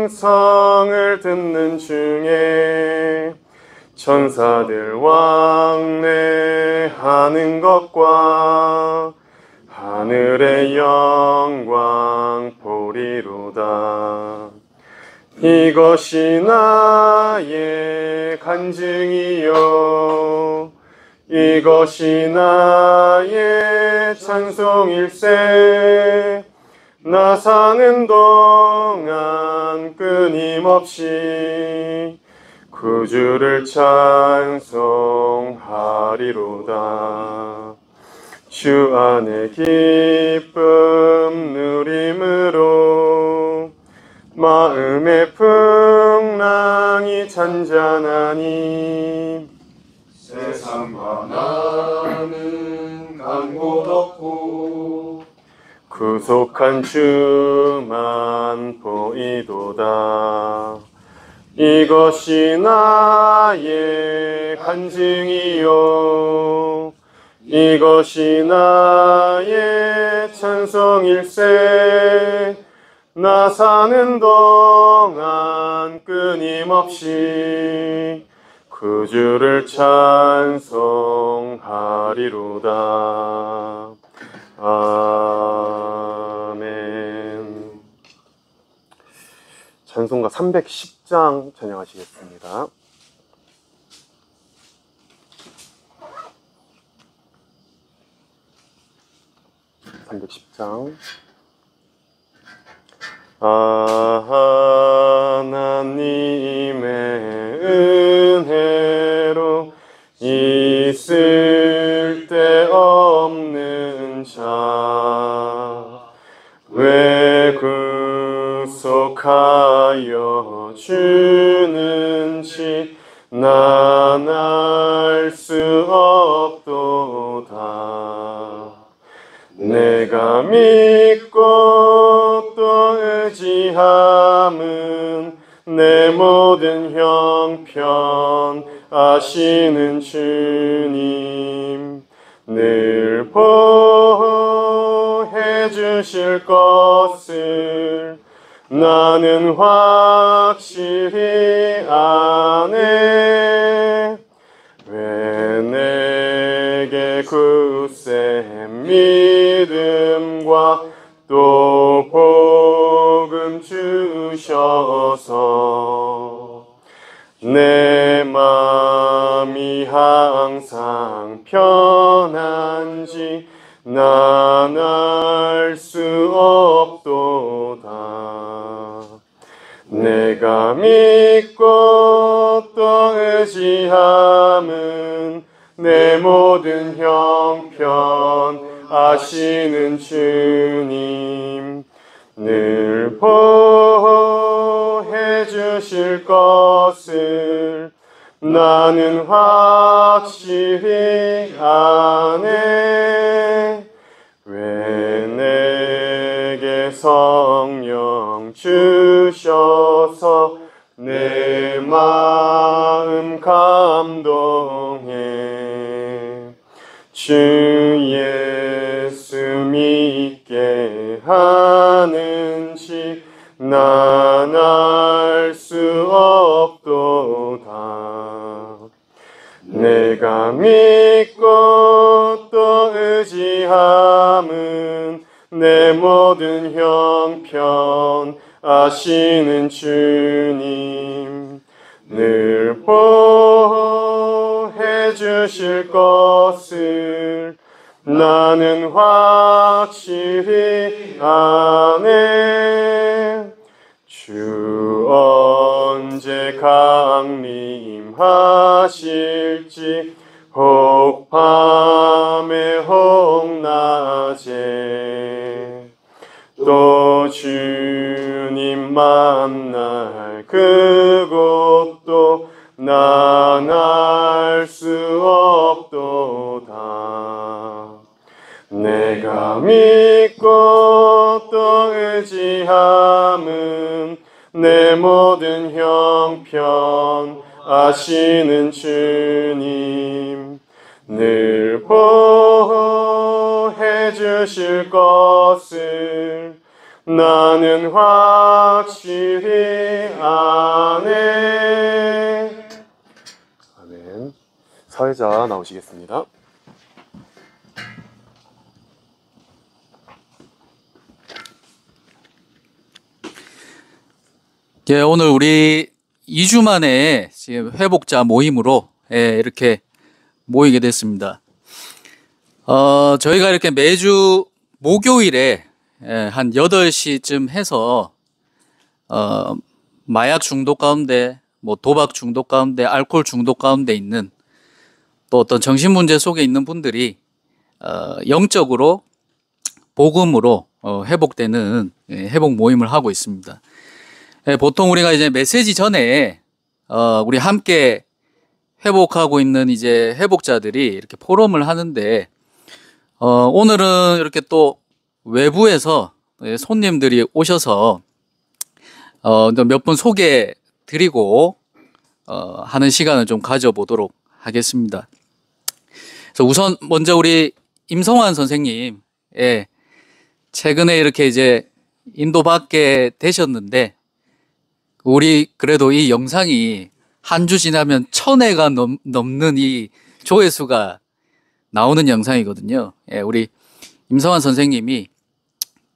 음성을 듣는 중에 천사들 왕래하는 것과 하늘의 영광 보리로다. 이것이 나의 간증이요 이것이 나의 찬송일세. 나 사는 동안 끊임없이 구주를 찬송하리로다. 주 안에 기쁨 누림으로 마음의 풍랑이 잔잔하니 세상과 나는 간 곳 없고 구속한 주만 보이도다. 이것이 나의 간증이요 이것이 나의 찬송일세. 나 사는 동안 끊임없이 구주를 찬송하리로다. 아멘. 찬송가 310장 찬양하시겠습니다. 하나님의 은혜로 있을 데 없는 자 왜 구속하여 주는지 난 알 수 없도다. 내가 믿고 또 의지함은 내 모든 형편 아시는 주님 늘 보호해 주실 것을 나는 확실히 아네. 왜 내게 굳센 믿음과 또 복음 주셔서 내 마음이 항상 편한지 난 알 수 없도다. 내가 믿고 또 의지함은 내 모든 형편 아시는 주님 늘 보호해 주실 것을 나는 확실히 아네. 왜 내게 성령 주셔서 내 마음 감동해 주 예수 믿게 하는지 난 알 수 없도다. 내가 믿고 또 의지함은 내 모든 형편 아시는 주님 늘 보호해 주실 것을 나는 확실히 아네. 주 언제 강림하실지 혹 밤에 혹 낮에 또 주님 만날 그곳도 난 알 수 없도다. 내가 믿고 또 의지함은 내 모든 형편 아시는 주님 늘 보호해 주실 것을 나는 확실히 아네. 아멘. 사회자 나오시겠습니다. 예, 오늘 우리 2주 만에 지금 회복자 모임으로 이렇게 모이게 됐습니다. 저희가 이렇게 매주 목요일에 한 8시쯤 해서 마약 중독 가운데, 뭐 도박 중독 가운데, 알코올 중독 가운데 있는 또 어떤 정신 문제 속에 있는 분들이 영적으로 복음으로 회복되는 회복 모임을 하고 있습니다. 보통 우리가 이제 메시지 전에 우리 함께 회복하고 있는 이제 회복자들이 이렇게 포럼을 하는데 오늘은 이렇게 또 외부에서 손님들이 오셔서 몇 분 소개 드리고 하는 시간을 좀 가져보도록 하겠습니다. 그래서 우선 먼저 우리 임성환 선생님, 최근에 이렇게 이제 인도받게 되셨는데 우리 그래도 이 영상이 한 주 지나면 1000회가 넘는 이 조회수가 나오는 영상이거든요. 우리 임성환 선생님이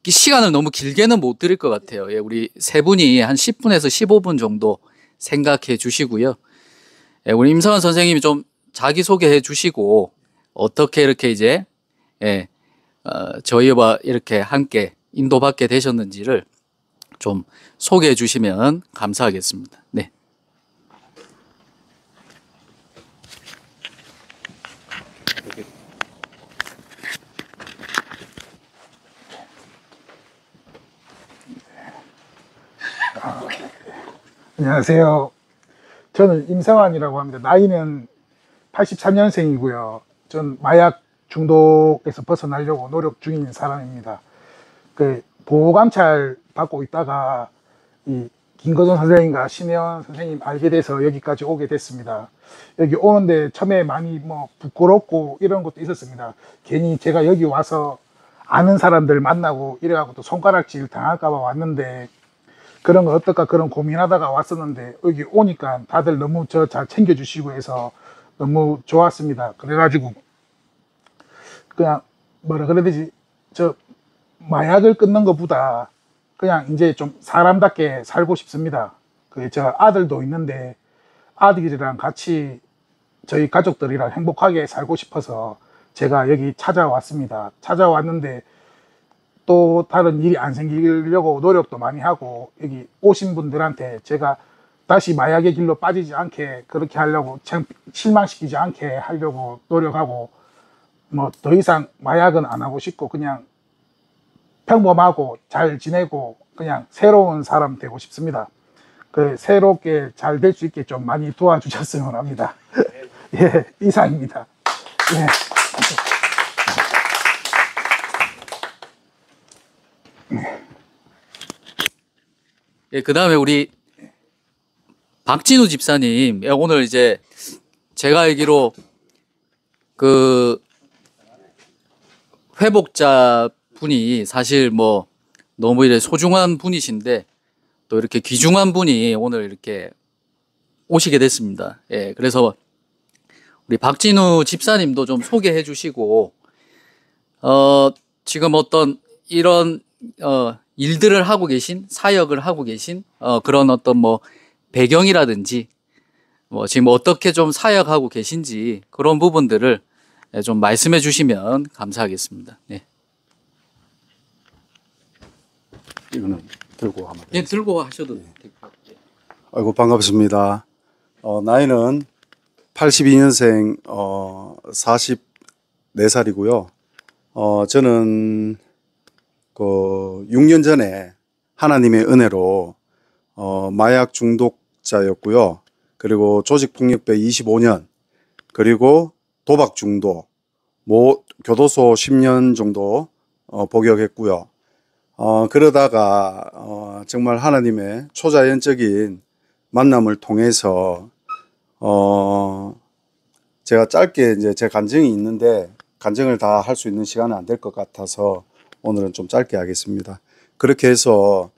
이 시간을 너무 길게는 못 드릴 것 같아요. 우리 세 분이 한 10분에서 15분 정도 생각해 주시고요. 우리 임성환 선생님이 좀 자기소개해 주시고 어떻게 이렇게 이제 저희와 이렇게 함께 인도받게 되셨는지를 좀 소개해 주시면 감사하겠습니다. 네. 안녕하세요. 저는 임성환이라고 합니다. 나이는 83년생이고요. 전 마약 중독에서 벗어나려고 노력 중인 사람입니다. 보호감찰 받고 있다가 이 김거전 선생님과 신혜원 선생님 알게 돼서 여기까지 오게 됐습니다. 여기 오는데 처음에 많이 뭐 부끄럽고 이런 것도 있었습니다. 괜히 제가 여기 와서 아는 사람들 만나고 이래갖고 또 손가락질 당할까봐 왔는데 그런 거 어떨까 그런 고민하다가 왔었는데 여기 오니까 다들 너무 저 잘 챙겨주시고 해서 너무 좋았습니다. 그래가지고 그냥 뭐라 그래야 되지, 저 마약을 끊는 것보다 그냥 이제 좀 사람답게 살고 싶습니다. 저 아들도 있는데 아들이랑 같이 저희 가족들이랑 행복하게 살고 싶어서 제가 여기 찾아왔습니다. 찾아왔는데 또 다른 일이 안 생기려고 노력도 많이 하고 여기 오신 분들한테 제가 다시 마약의 길로 빠지지 않게 그렇게 하려고, 실망시키지 않게 하려고 노력하고 뭐 더 이상 마약은 안 하고 싶고 그냥 평범하고 잘 지내고 그냥 새로운 사람 되고 싶습니다. 새롭게 잘 될 수 있게 좀 많이 도와주셨으면 합니다. 예, 이상입니다. 예. 예, 그 다음에 우리 박진우 집사님, 오늘 이제 제가 알기로 그 회복자 분이 사실 뭐 너무 이래 소중한 분이신데 또 이렇게 귀중한 분이 오늘 이렇게 오시게 됐습니다. 예, 그래서 우리 박진우 집사님도 좀 소개해 주시고 지금 어떤 이런 일들을 하고 계신, 사역을 하고 계신 그런 어떤 뭐 배경이라든지 뭐 지금 어떻게 좀 사역하고 계신지 그런 부분들을 좀 말씀해 주시면 감사하겠습니다. 네. 이거는 들고 하면 예, 들고 하셔도 돼요. 아이고 반갑습니다. 나이는 82년생 44살이고요. 저는 그 6년 전에 하나님의 은혜로 마약 중독자였고요. 그리고 조직폭력배 25년, 그리고 도박 중독, 교도소 10년 정도 복역했고요. 그러다가 정말 하나님의 초자연적인 만남을 통해서 제가 짧게 이제 제 간증이 있는데 간증을 다 할 수 있는 시간은 안 될 것 같아서 오늘은 좀 짧게 하겠습니다. 그렇게 해서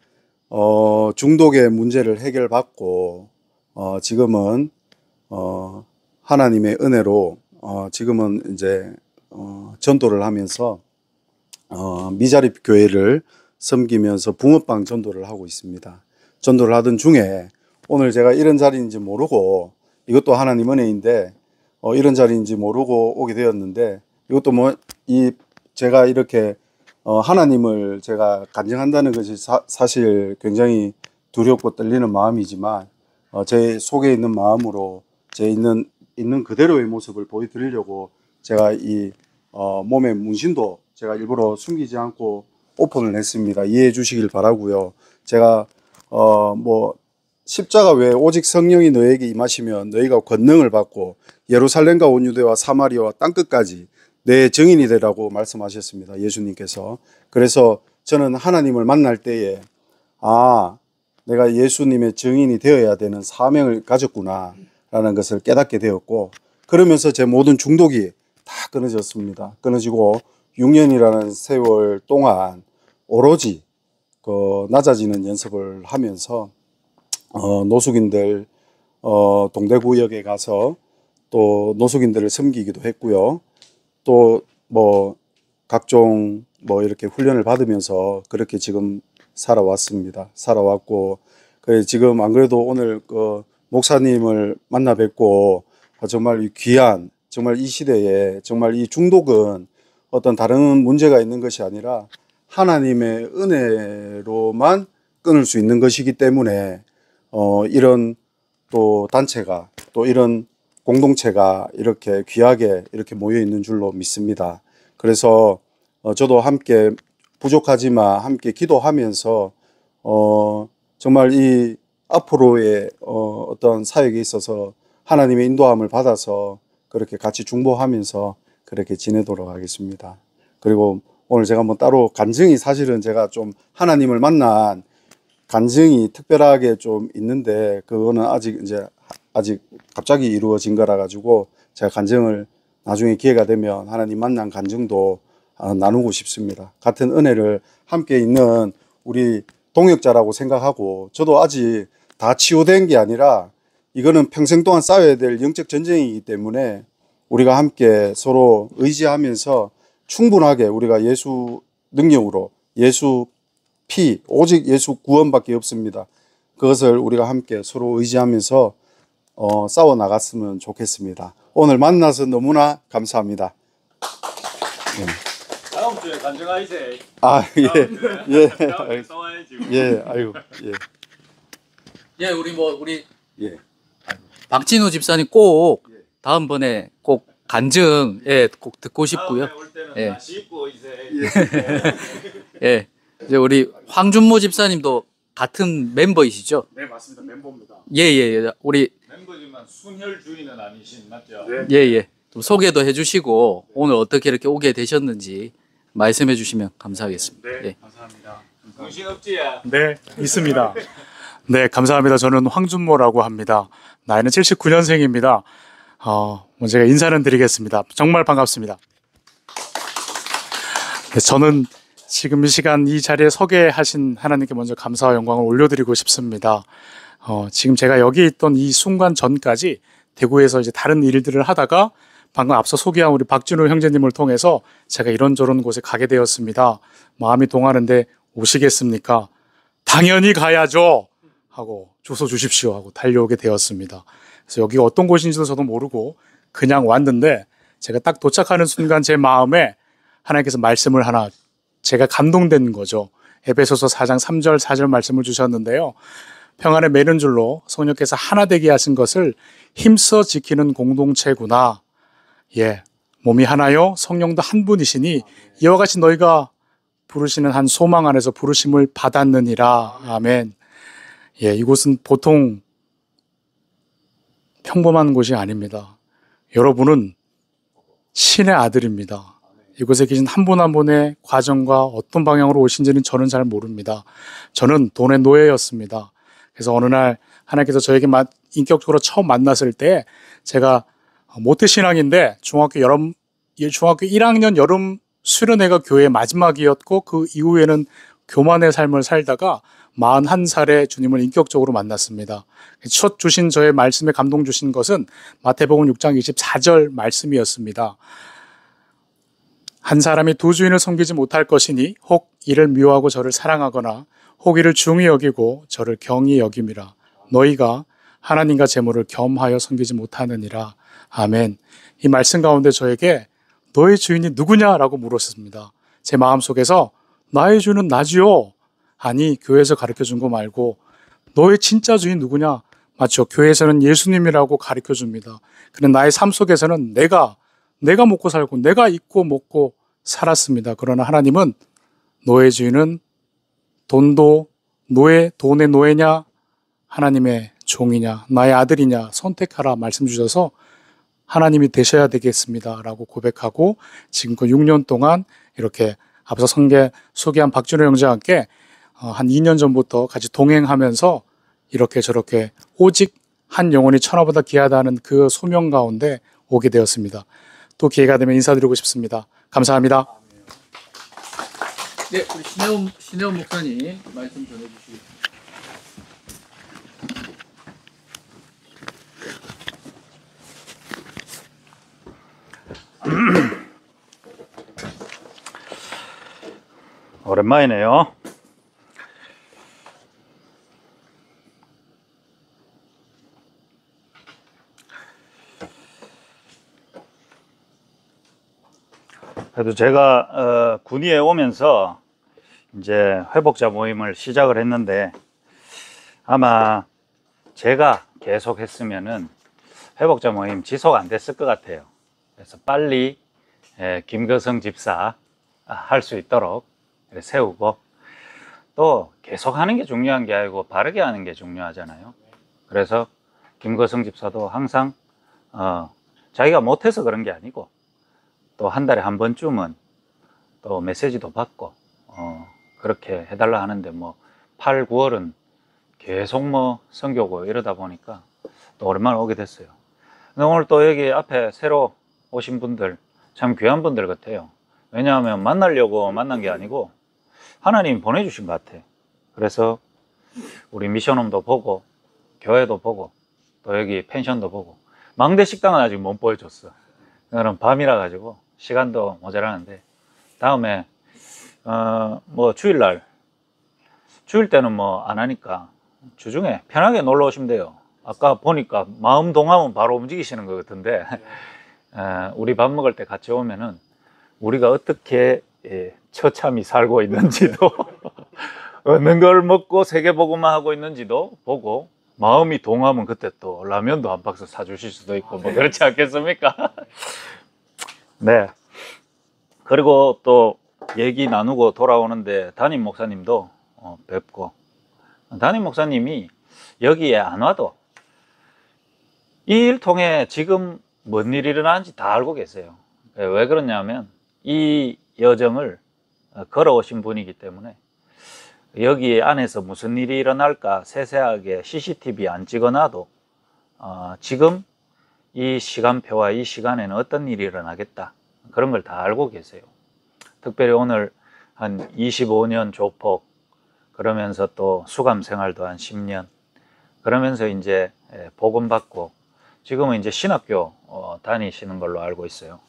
중독의 문제를 해결받고 지금은 하나님의 은혜로 지금은 이제 전도를 하면서 미자립 교회를 섬기면서 붕어빵 전도를 하고 있습니다. 전도를 하던 중에 오늘 제가 이런 자리인지 모르고, 이것도 하나님 은혜인데 이런 자리인지 모르고 오게 되었는데, 이것도 제가 이렇게 하나님을 제가 간증한다는 것이 사실 굉장히 두렵고 떨리는 마음이지만 제 속에 있는 마음으로 제 있는 그대로의 모습을 보여드리려고 제가 이 몸의 문신도 제가 일부러 숨기지 않고 오픈을 했습니다. 이해해 주시길 바라고요. 제가 십자가 외에 오직 성령이 너에게 임하시면 너희가 권능을 받고 예루살렘과 온 유대와 사마리아와 땅끝까지 내 증인이 되라고 말씀하셨습니다. 예수님께서. 그래서 저는 하나님을 만날 때에 내가 예수님의 증인이 되어야 되는 사명을 가졌구나 라는 것을 깨닫게 되었고, 그러면서 제 모든 중독이 다 끊어졌습니다. 끊어지고 6년이라는 세월 동안 오로지 낮아지는 연습을 하면서 노숙인들 동대구역에 가서 또 노숙인들을 섬기기도 했고요. 또 각종 이렇게 훈련을 받으면서 그렇게 지금 살아왔고, 지금 안 그래도 오늘 목사님을 만나 뵙고 정말 귀한, 정말 이 시대에 정말 이 중독은 어떤 다른 문제가 있는 것이 아니라 하나님의 은혜로만 끊을 수 있는 것이기 때문에 이런 또 단체가, 또 이런 공동체가 이렇게 귀하게 이렇게 모여 있는 줄로 믿습니다. 그래서 저도 함께 부족하지만 함께 기도하면서 정말 이 앞으로의 어떤 사역에 있어서 하나님의 인도함을 받아서 그렇게 같이 중보하면서 그렇게 지내도록 하겠습니다. 그리고 오늘 제가 따로 간증이, 사실은 제가 좀 하나님을 만난 간증이 특별하게 좀 있는데, 그거는 아직 갑자기 이루어진 거라 가지고 제가 간증을 나중에 기회가 되면 하나님 만난 간증도 나누고 싶습니다. 같은 은혜를 함께 있는 우리 동역자라고 생각하고, 저도 아직 다 치유된 게 아니라 이거는 평생 동안 싸워야 될 영적 전쟁이기 때문에 우리가 함께 서로 의지하면서 충분하게 우리가 예수 능력으로, 예수 피, 오직 예수 구원밖에 없습니다. 그것을 우리가 함께 서로 의지하면서 싸워 나갔으면 좋겠습니다. 오늘 만나서 너무나 감사합니다. 다음 주에 간증하이세. 예. 다음 주에 싸워야지. 예, 우리 예. 박진우 집사님 꼭 다음번에 꼭 간증 꼭 듣고 싶고요. 다음에 올 때는 예. 다 씻고 이제. 예. 이제 우리 황준모 집사님도 같은 멤버이시죠? 네, 맞습니다. 멤버입니다. 예. 우리 멤버지만 순혈 주인은 아니신, 맞죠? 예. 좀 소개도 해주시고 오늘 어떻게 이렇게 오게 되셨는지 말씀해 주시면 감사하겠습니다. 네, 예. 감사합니다. 정신 없지야. 네, 있습니다. 네, 감사합니다. 저는 황준모라고 합니다. 나이는 79년생입니다. 제가 인사는 드리겠습니다. 정말 반갑습니다. 네, 저는 지금 이 시간 이 자리에 서게 하신 하나님께 먼저 감사와 영광을 올려드리고 싶습니다. 지금 제가 여기 있던 이 순간 전까지 대구에서 이제 다른 일들을 하다가 방금 앞서 소개한 우리 박진우 형제님을 통해서 제가 이런저런 곳에 가게 되었습니다. 마음이 동하는데 오시겠습니까? 당연히 가야죠! 하고 주소 주십시오 하고 달려오게 되었습니다. 그래서 여기가 어떤 곳인지도 저도 모르고 그냥 왔는데, 제가 딱 도착하는 순간 제 마음에 하나님께서 말씀을 하나, 제가 감동된 거죠. 에베소서 4장 3절 4절 말씀을 주셨는데요. 평안에 매는 줄로 성령께서 하나 되게 하신 것을 힘써 지키는 공동체구나. 예, 몸이 하나요 성령도 한 분이시니 이와 같이 너희가 부르시는 한 소망 안에서 부르심을 받았느니라. 아멘. 예, 이곳은 보통 평범한 곳이 아닙니다. 여러분은 신의 아들입니다. 이곳에 계신 한 분 한 분의 과정과 어떤 방향으로 오신지는 저는 잘 모릅니다. 저는 돈의 노예였습니다. 그래서 어느 날 하나님께서 저에게 인격적으로 처음 만났을 때, 제가 모태신앙인데 중학교 1학년 여름 수련회가 교회의 마지막이었고 그 이후에는 교만의 삶을 살다가 41살에 주님을 인격적으로 만났습니다. 첫 주신 저의 말씀에 감동 주신 것은 마태복음 6장 24절 말씀이었습니다. 한 사람이 두 주인을 섬기지 못할 것이니 혹 이를 미워하고 저를 사랑하거나 혹 이를 중히 여기고 저를 경히 여김이라. 너희가 하나님과 재물을 겸하여 섬기지 못하느니라. 아멘. 이 말씀 가운데 저에게 너의 주인이 누구냐라고 물었습니다. 제 마음속에서 나의 주인은 나지요. 아니, 교회에서 가르쳐준 거 말고 너의 진짜 주인 누구냐? 맞죠? 교회에서는 예수님이라고 가르쳐줍니다. 그런데 나의 삶 속에서는 내가 먹고 살고 내가 입고 먹고 살았습니다. 그러나 하나님은 너의 주인은 돈의 노예냐? 하나님의 종이냐? 나의 아들이냐? 선택하라 말씀 주셔서 하나님이 되셔야 되겠습니다. 라고 고백하고 지금껏 6년 동안 이렇게 앞서 소개한 박준호 형제와 함께 한 2년 전부터 같이 동행하면서 이렇게 저렇게 오직 한 영혼이 천하보다 귀하다는 그 소명 가운데 오게 되었습니다. 또 기회가 되면 인사드리고 싶습니다. 감사합니다. 네, 우리 신혜원 목사님 말씀 전해주시겠습니다. 오랜만이네요. 그래도 제가 군위에 오면서 이제 회복자 모임을 시작을 했는데 아마 제가 계속 했으면은 회복자 모임 지속 안 됐을 것 같아요. 그래서 빨리 김거성 집사 할 수 있도록 세우고 또 계속 하는 게 중요한 게 아니고 바르게 하는 게 중요하잖아요. 그래서 김거성 집사도 항상 자기가 못해서 그런 게 아니고 또 한 달에 한 번쯤은 또 메시지도 받고 그렇게 해달라 하는데 뭐 8, 9월은 계속 뭐 선교고 이러다 보니까 또 오랜만에 오게 됐어요. 근데 오늘 또 여기 앞에 새로 오신 분들 참 귀한 분들 같아요. 왜냐하면 만나려고 만난 게 아니고 하나님이 보내주신 것 같아요. 그래서 우리 미션홈도 보고 교회도 보고 또 여기 펜션도 보고 망대 식당은 아직 못 보여줬어. 그거는 밤이라 가지고 시간도 모자라는데 다음에 뭐 주일 때는 뭐 안 하니까 주중에 편하게 놀러 오시면 돼요. 아까 보니까 마음 동하면 바로 움직이시는 것 같은데 우리 밥 먹을 때 같이 오면은 우리가 어떻게 처참히 살고 있는지도 어느 걸 먹고 세계복음만 하고 있는지도 보고 마음이 동하면 그때 또 라면도 한 박스 사주실 수도 있고 뭐 그렇지 않겠습니까? 네. 그리고 또 얘기 나누고 돌아오는데 담임 목사님도 뵙고 담임 목사님이 여기에 안 와도 이 일 통해 지금 뭔 일이 일어나는지 다 알고 계세요. 왜 그러냐면 이 여정을 걸어오신 분이기 때문에 여기 안에서 무슨 일이 일어날까 세세하게 CCTV 안 찍어놔도 지금 이 시간표와 이 시간에는 어떤 일이 일어나겠다 그런 걸 다 알고 계세요. 특별히 오늘 한 25년 조폭 그러면서 또 수감 생활도 한 10년 그러면서 이제 복음 받고 지금은 이제 신학교 다니시는 걸로 알고 있어요.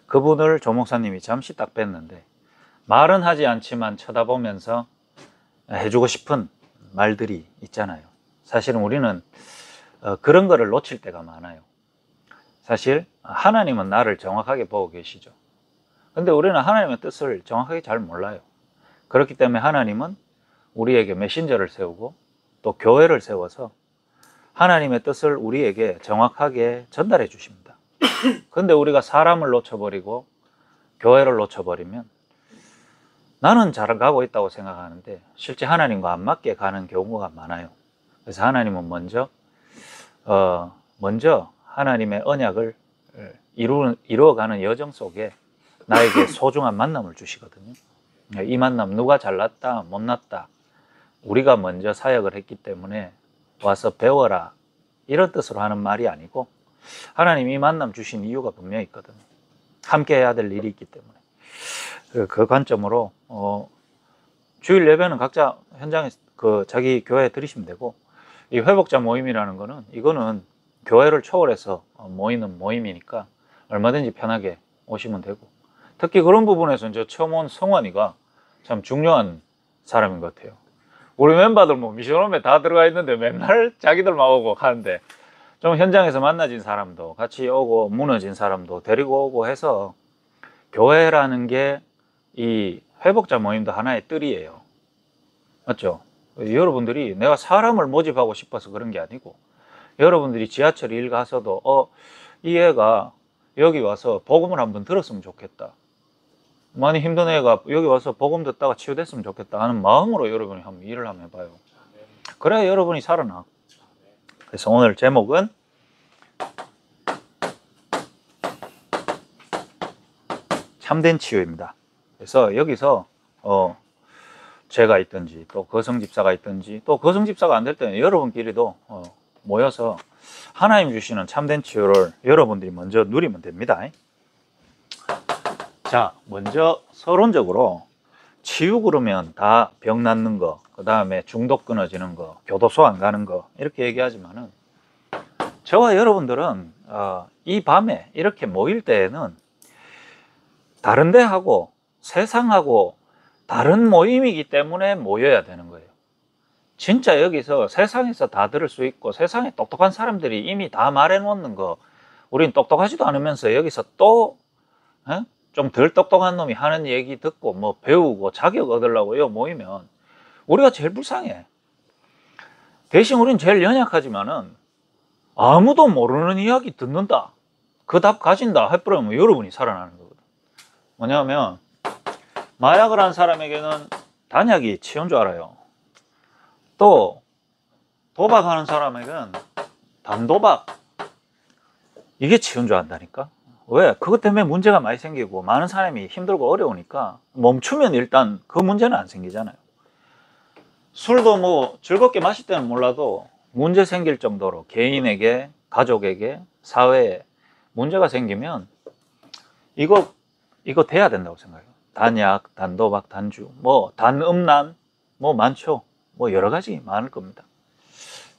그분을 조 목사님이 잠시 딱 뵀는데 말은 하지 않지만 쳐다보면서 해주고 싶은 말들이 있잖아요. 사실은 우리는 그런 거를 놓칠 때가 많아요. 사실 하나님은 나를 정확하게 보고 계시죠. 근데 우리는 하나님의 뜻을 정확하게 잘 몰라요. 그렇기 때문에 하나님은 우리에게 메신저를 세우고 또 교회를 세워서 하나님의 뜻을 우리에게 정확하게 전달해 주십니다. 그런데 우리가 사람을 놓쳐버리고 교회를 놓쳐버리면 나는 잘 가고 있다고 생각하는데 실제 하나님과 안 맞게 가는 경우가 많아요. 그래서 하나님은 먼저 하나님의 언약을 이루어가는 여정 속에 나에게 소중한 만남을 주시거든요. 이 만남 누가 잘났다 못났다 우리가 먼저 사역을 했기 때문에 와서 배워라 이런 뜻으로 하는 말이 아니고 하나님이 이 만남 주신 이유가 분명히 있거든요. 함께 해야 될 일이 있기 때문에 그 관점으로 주일 예배는 각자 현장에 그 자기 교회에 드리시면 되고, 이 회복자 모임이라는 거는 이거는 교회를 초월해서 모이는 모임이니까 얼마든지 편하게 오시면 되고, 특히 그런 부분에서 이제 처음 온 성환이가 참 중요한 사람인 것 같아요. 우리 멤버들 뭐 미션홈에 다 들어가 있는데 맨날 자기들만 오고 가는데, 좀 현장에서 만나진 사람도 같이 오고 무너진 사람도 데리고 오고 해서, 교회라는 게 이 회복자 모임도 하나의 뜰이에요. 맞죠? 여러분들이 내가 사람을 모집하고 싶어서 그런 게 아니고, 여러분들이 지하철 일 가서도 이 애가 여기 와서 복음을 한번 들었으면 좋겠다, 많이 힘든 애가 여기 와서 복음 듣다가 치유됐으면 좋겠다 하는 마음으로 여러분이 한번 일을 한번 해봐요. 그래야 여러분이 살아나. 그래서 오늘 제목은 참된 치유입니다. 그래서 여기서 제가 있든지 또 거성집사가 있든지, 또 거성집사가 안 될 때는 여러분끼리도 모여서 하나님 주시는 참된 치유를 여러분들이 먼저 누리면 됩니다. 자, 먼저 서론적으로 치유 그러면 다 병 낫는 거, 그 다음에 중독 끊어지는 거, 교도소 안 가는 거, 이렇게 얘기하지만은, 저와 여러분들은 이 밤에 이렇게 모일 때에는 다른 데하고 세상하고 다른 모임이기 때문에 모여야 되는 거예요. 진짜 여기서 세상에서 다 들을 수 있고, 세상에 똑똑한 사람들이 이미 다 말해놓는 거, 우린 똑똑하지도 않으면서 여기서 또 좀 덜 똑똑한 놈이 하는 얘기 듣고 뭐 배우고 자격 얻으려고 여기 모이면 우리가 제일 불쌍해. 대신 우린 제일 연약하지만은 아무도 모르는 이야기 듣는다, 그 답 가진다 해버리면 여러분이 살아나는 거거든. 뭐냐면, 마약을 한 사람에게는 단약이 치유인 줄 알아요. 또 도박하는 사람에게는 단도박, 이게 치유인 줄 안다니까. 왜? 그것 때문에 문제가 많이 생기고 많은 사람이 힘들고 어려우니까 멈추면 일단 그 문제는 안 생기잖아요. 술도 뭐 즐겁게 마실 때는 몰라도 문제 생길 정도로 개인에게, 가족에게, 사회에 문제가 생기면 이거 돼야 된다고 생각해요. 단약, 단도박, 단주, 뭐 단음란, 뭐 많죠. 뭐 여러 가지 많을 겁니다.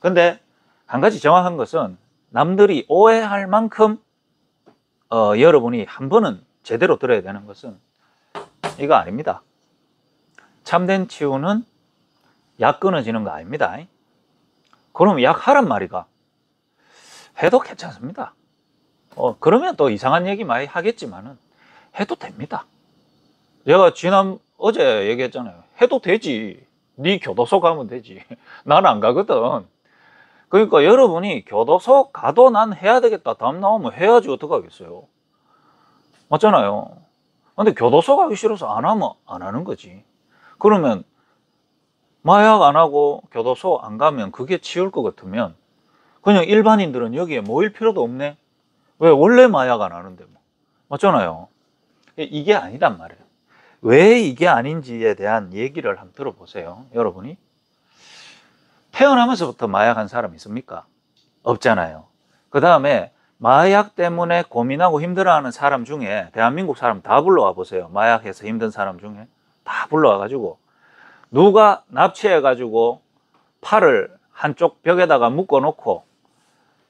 근데 한 가지 정확한 것은, 남들이 오해할 만큼 여러분이 한 번은 제대로 들어야 되는 것은 이거 아닙니다. 참된 치유는 약 끊어지는 거 아닙니다. 그럼 약 하란 말이가 해도 괜찮습니다. 그러면 또 이상한 얘기 많이 하겠지만은 해도 됩니다. 제가 어제 얘기했잖아요. 해도 되지. 네 교도소 가면 되지. 난 안 가거든. 그러니까 여러분이 교도소 가도 난 해야 되겠다, 다음 나오면 해야지 어떡하겠어요. 맞잖아요. 근데 교도소 가기 싫어서 안 하면 안 하는 거지. 그러면 마약 안 하고 교도소 안 가면 그게 치울 것 같으면 그냥 일반인들은 여기에 모일 필요도 없네. 왜? 원래 마약 안 하는데 뭐. 맞잖아요. 이게 아니단 말이에요. 왜 이게 아닌지에 대한 얘기를 한번 들어보세요. 여러분이 태어나면서부터 마약한 사람 있습니까? 없잖아요. 그 다음에 마약 때문에 고민하고 힘들어하는 사람 중에, 대한민국 사람 다 불러와 보세요. 마약해서 힘든 사람 중에 다 불러와 가지고 누가 납치해 가지고 팔을 한쪽 벽에다가 묶어 놓고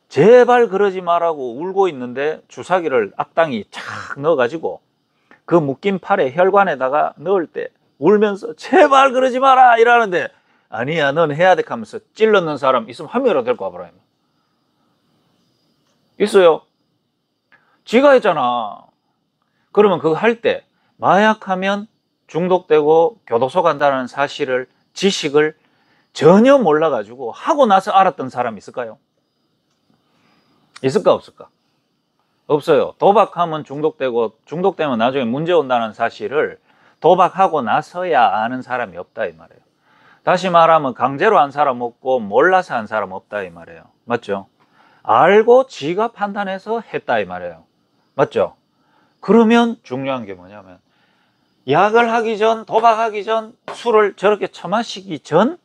제발 그러지 말라고 울고 있는데 주사기를 악당이 착 넣어 가지고 그 묶인 팔에 혈관에다가 넣을 때 울면서 제발 그러지 마라 이러는데, 아니야 넌 해야 돼 하면서 찔러 넣는 사람 있으면 한 명이라도 데리고 와보라. 있어요. 지가 했잖아. 그러면 그거 할 때 마약하면 중독되고 교도소 간다는 사실을, 지식을 전혀 몰라가지고 하고 나서 알았던 사람 있을까요? 있을까 없을까? 없어요. 도박하면 중독되고 중독되면 나중에 문제 온다는 사실을 도박하고 나서야 아는 사람이 없다 이 말이에요. 다시 말하면 강제로 한 사람 없고 몰라서 한 사람 없다 이 말이에요. 맞죠? 알고 지가 판단해서 했다 이 말이에요. 맞죠? 그러면 중요한 게 뭐냐면, 약을 하기 전, 도박하기 전, 술을 저렇게 처마시기 전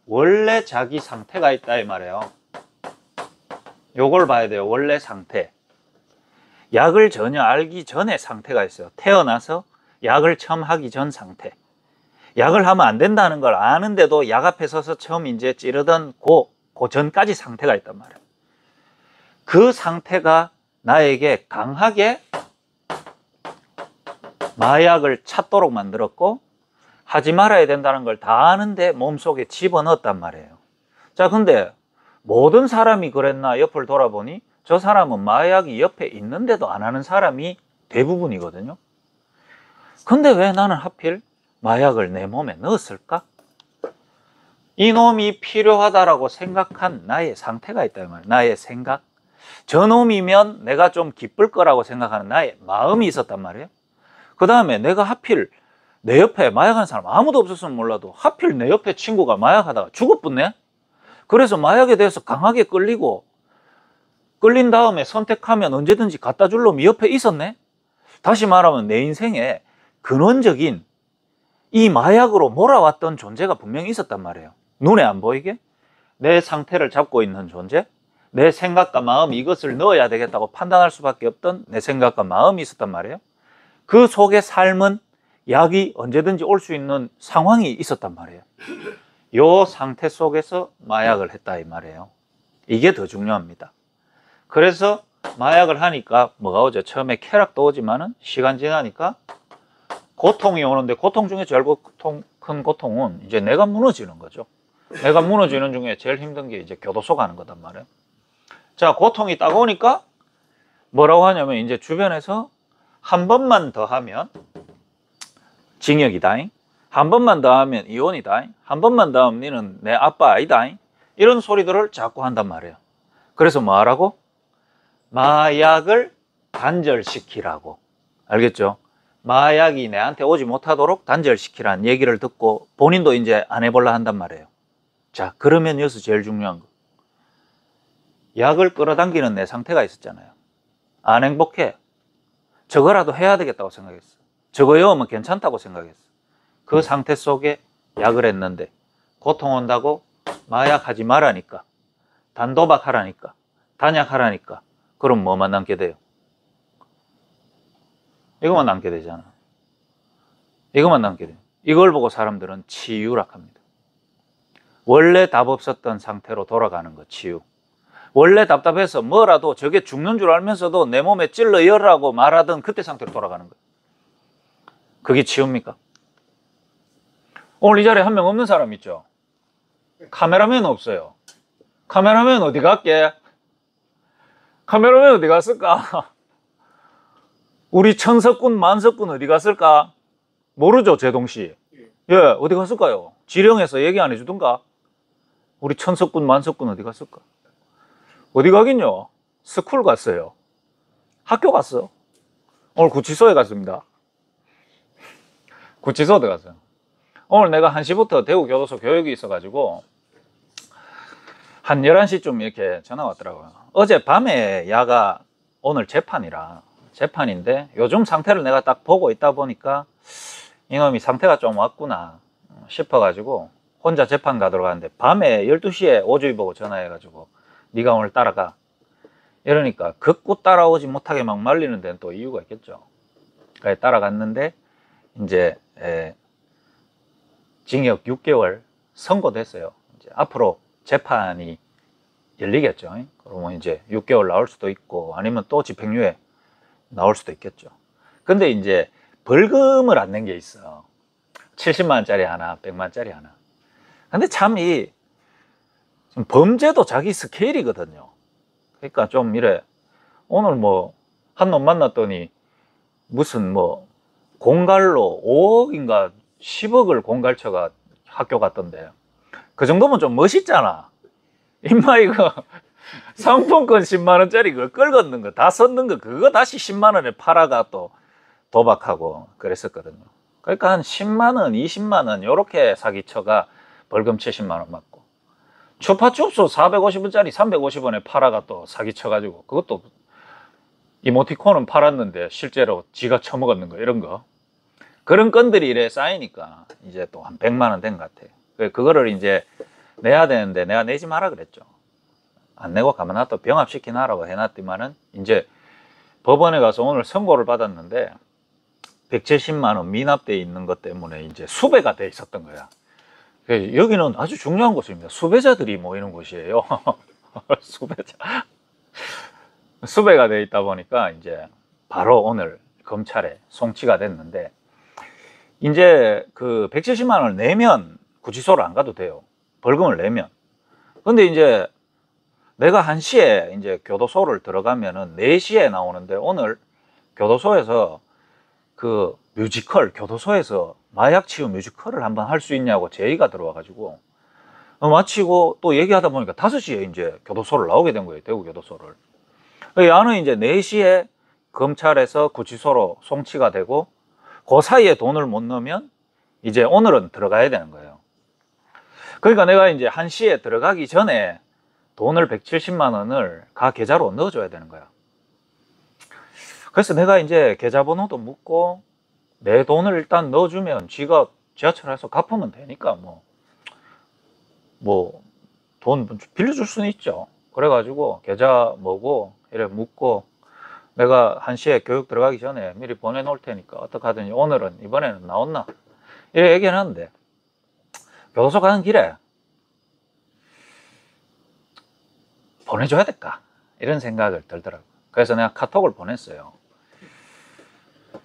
원래 자기 상태가 있다 이 말이에요. 요걸 봐야 돼요. 원래 상태. 약을 전혀 알기 전에 상태가 있어요. 태어나서 약을 처음 하기 전 상태. 약을 하면 안 된다는 걸 아는데도 약 앞에 서서 처음 이제 찌르던 그 전까지 상태가 있단 말이에요. 그 상태가 나에게 강하게 마약을 찾도록 만들었고, 하지 말아야 된다는 걸 다 아는데 몸속에 집어넣었단 말이에요. 자, 근데 모든 사람이 그랬나 옆을 돌아보니 저 사람은 마약이 옆에 있는데도 안 하는 사람이 대부분이거든요. 근데 왜 나는 하필 마약을 내 몸에 넣었을까? 이놈이 필요하다라고 생각한 나의 상태가 있단 말이에요. 나의 생각. 저놈이면 내가 좀 기쁠 거라고 생각하는 나의 마음이 있었단 말이에요. 그 다음에 내가 하필 내 옆에 마약하는 사람 아무도 없었으면 몰라도 하필 내 옆에 친구가 마약하다가 죽었겠네? 그래서 마약에 대해서 강하게 끌린 다음에 선택하면 언제든지 갖다 줄 놈이 옆에 있었네? 다시 말하면 내 인생에 근원적인 이 마약으로 몰아왔던 존재가 분명히 있었단 말이에요. 눈에 안 보이게 내 상태를 잡고 있는 존재, 내 생각과 마음이 이것을 넣어야 되겠다고 판단할 수밖에 없던 내 생각과 마음이 있었단 말이에요. 그 속에 삶은 약이 언제든지 올 수 있는 상황이 있었단 말이에요. 이 상태 속에서 마약을 했다 이 말이에요. 이게 더 중요합니다. 그래서 마약을 하니까 뭐가 오죠? 처음에 쾌락도 오지만은 시간 지나니까 고통이 오는데, 고통 중에 제일 큰 고통은 이제 내가 무너지는 거죠. 내가 무너지는 중에 제일 힘든 게 이제 교도소 가는 거단 말이에요. 자, 고통이 딱 오니까 뭐라고 하냐면 이제 주변에서 한 번만 더 하면 징역이다잉, 한 번만 더 하면 이혼이다잉, 한 번만 더 하면 너는 내 아빠 아이다잉, 이런 소리들을 자꾸 한단 말이에요. 그래서 뭐 하라고? 마약을 단절시키라고. 알겠죠? 마약이 내한테 오지 못하도록 단절시키라는 얘기를 듣고 본인도 이제 안 해볼라 한단 말이에요. 자, 그러면 여기서 제일 중요한 거, 약을 끌어당기는 내 상태가 있었잖아요. 안 행복해. 저거라도 해야 되겠다고 생각했어. 저거 외우면 괜찮다고 생각했어. 그 상태 속에 약을 했는데 고통 온다고 마약하지 말라니까, 단도박하라니까, 단약하라니까, 그럼 뭐만 남게 돼요? 이것만 남게 되잖아. 이것만 남게 돼요. 이걸 보고 사람들은 치유락합니다. 원래 답 없었던 상태로 돌아가는 거, 치유. 원래 답답해서 뭐라도 저게 죽는 줄 알면서도 내 몸에 찔러 열라고 말하던 그때 상태로 돌아가는 거예요. 그게 치유입니까? 오늘 이 자리에 한 명 없는 사람 있죠? 카메라맨 없어요. 카메라맨 어디 갔게? 카메라맨 어디 갔을까? 우리 천석군, 만석군 어디 갔을까? 모르죠, 제동씨? 예, 어디 갔을까요? 지령에서 얘기 안 해주던가? 우리 천석군, 만석군 어디 갔을까? 어디 가긴요? 스쿨 갔어요. 학교 갔어. 오늘 구치소에 갔습니다. 구치소에 갔어요. 오늘 내가 1시부터 대구교도소 교육이 있어가지고 한 11시쯤 이렇게 전화 왔더라고요. 어젯밤에 야가 오늘 재판인데 요즘 상태를 내가 딱 보고 있다 보니까 이놈이 상태가 좀 왔구나 싶어가지고 혼자 재판 가도록 하는데, 밤에 12시에 오주희 보고 전화해가지고 네가 오늘 따라가 이러니까 극구 따라오지 못하게 막 말리는 데는 또 이유가 있겠죠. 그래서 따라갔는데 이제 징역 6개월 선고됐어요. 이제 앞으로 재판이 열리겠죠. 그러면 이제 6개월 나올 수도 있고 아니면 또 집행유예 나올 수도 있겠죠. 근데 이제 벌금을 안 낸 게 있어. 70만 원짜리 하나, 100만 원짜리 하나. 근데 참 범죄도 자기 스케일이거든요. 그러니까 좀 이래, 오늘 뭐 한 놈 만났더니 무슨 뭐 공갈로 5억인가 10억을 공갈쳐가 학교 갔던데, 그 정도면 좀 멋있잖아. 임마 이거 상품권 10만 원짜리 그거 끌걷는 거 다 썼는 거 그거 다시 10만 원에 팔아가 또 도박하고 그랬었거든요. 그러니까 한 10만 원, 20만 원 요렇게 사기쳐가 벌금 70만 원 맞고, 추파춥스 450원짜리 350원에 팔아가 또 사기쳐가지고 그것도 이모티콘은 팔았는데 실제로 지가 처먹었는 거, 이런 거, 그런 건들이 이래 쌓이니까 이제 또 한 100만 원 된 것 같아요. 그거를 이제 내야 되는데 내가 내지 마라 그랬죠. 안 내고 가만 놔둬 병합시키나라고 해놨더만은 이제 법원에 가서 오늘 선고를 받았는데 170만 원 미납돼 있는 것 때문에 이제 수배가 돼 있었던 거야. 여기는 아주 중요한 곳입니다. 수배자들이 모이는 곳이에요. 수배가 돼 있다 보니까 이제 바로 오늘 검찰에 송치가 됐는데, 이제 그 170만 원을 내면 구치소를 안 가도 돼요. 벌금을 내면. 근데 이제 내가 1시에 이제 교도소를 들어가면은 4시에 나오는데, 오늘 교도소에서 그 뮤지컬, 교도소에서 마약 치유 뮤지컬을 한번 할 수 있냐고 제의가 들어와가지고 마치고 또 얘기하다 보니까 5시에 이제 교도소를 나오게 된 거예요. 대구 교도소를. 야는 이제 4시에 검찰에서 구치소로 송치가 되고, 그 사이에 돈을 못 넣으면 이제 오늘은 들어가야 되는 거예요. 그러니까 내가 이제 1시에 들어가기 전에 돈을 170만 원을 가 계좌로 넣어줘야 되는 거야. 그래서 내가 이제 계좌번호도 묻고 내 돈을 일단 넣어주면 지가 지하철에서 갚으면 되니까 뭐 돈 빌려줄 수는 있죠. 그래가지고 계좌 뭐고 이래 묻고, 내가 1시에 교육 들어가기 전에 미리 보내놓을 테니까 어떻게 하든지 오늘은 이번에는 나왔나 이래 얘기해놨는데, 교도소 가는 길에 보내줘야 될까 이런 생각을 들더라고요. 그래서 내가 카톡을 보냈어요.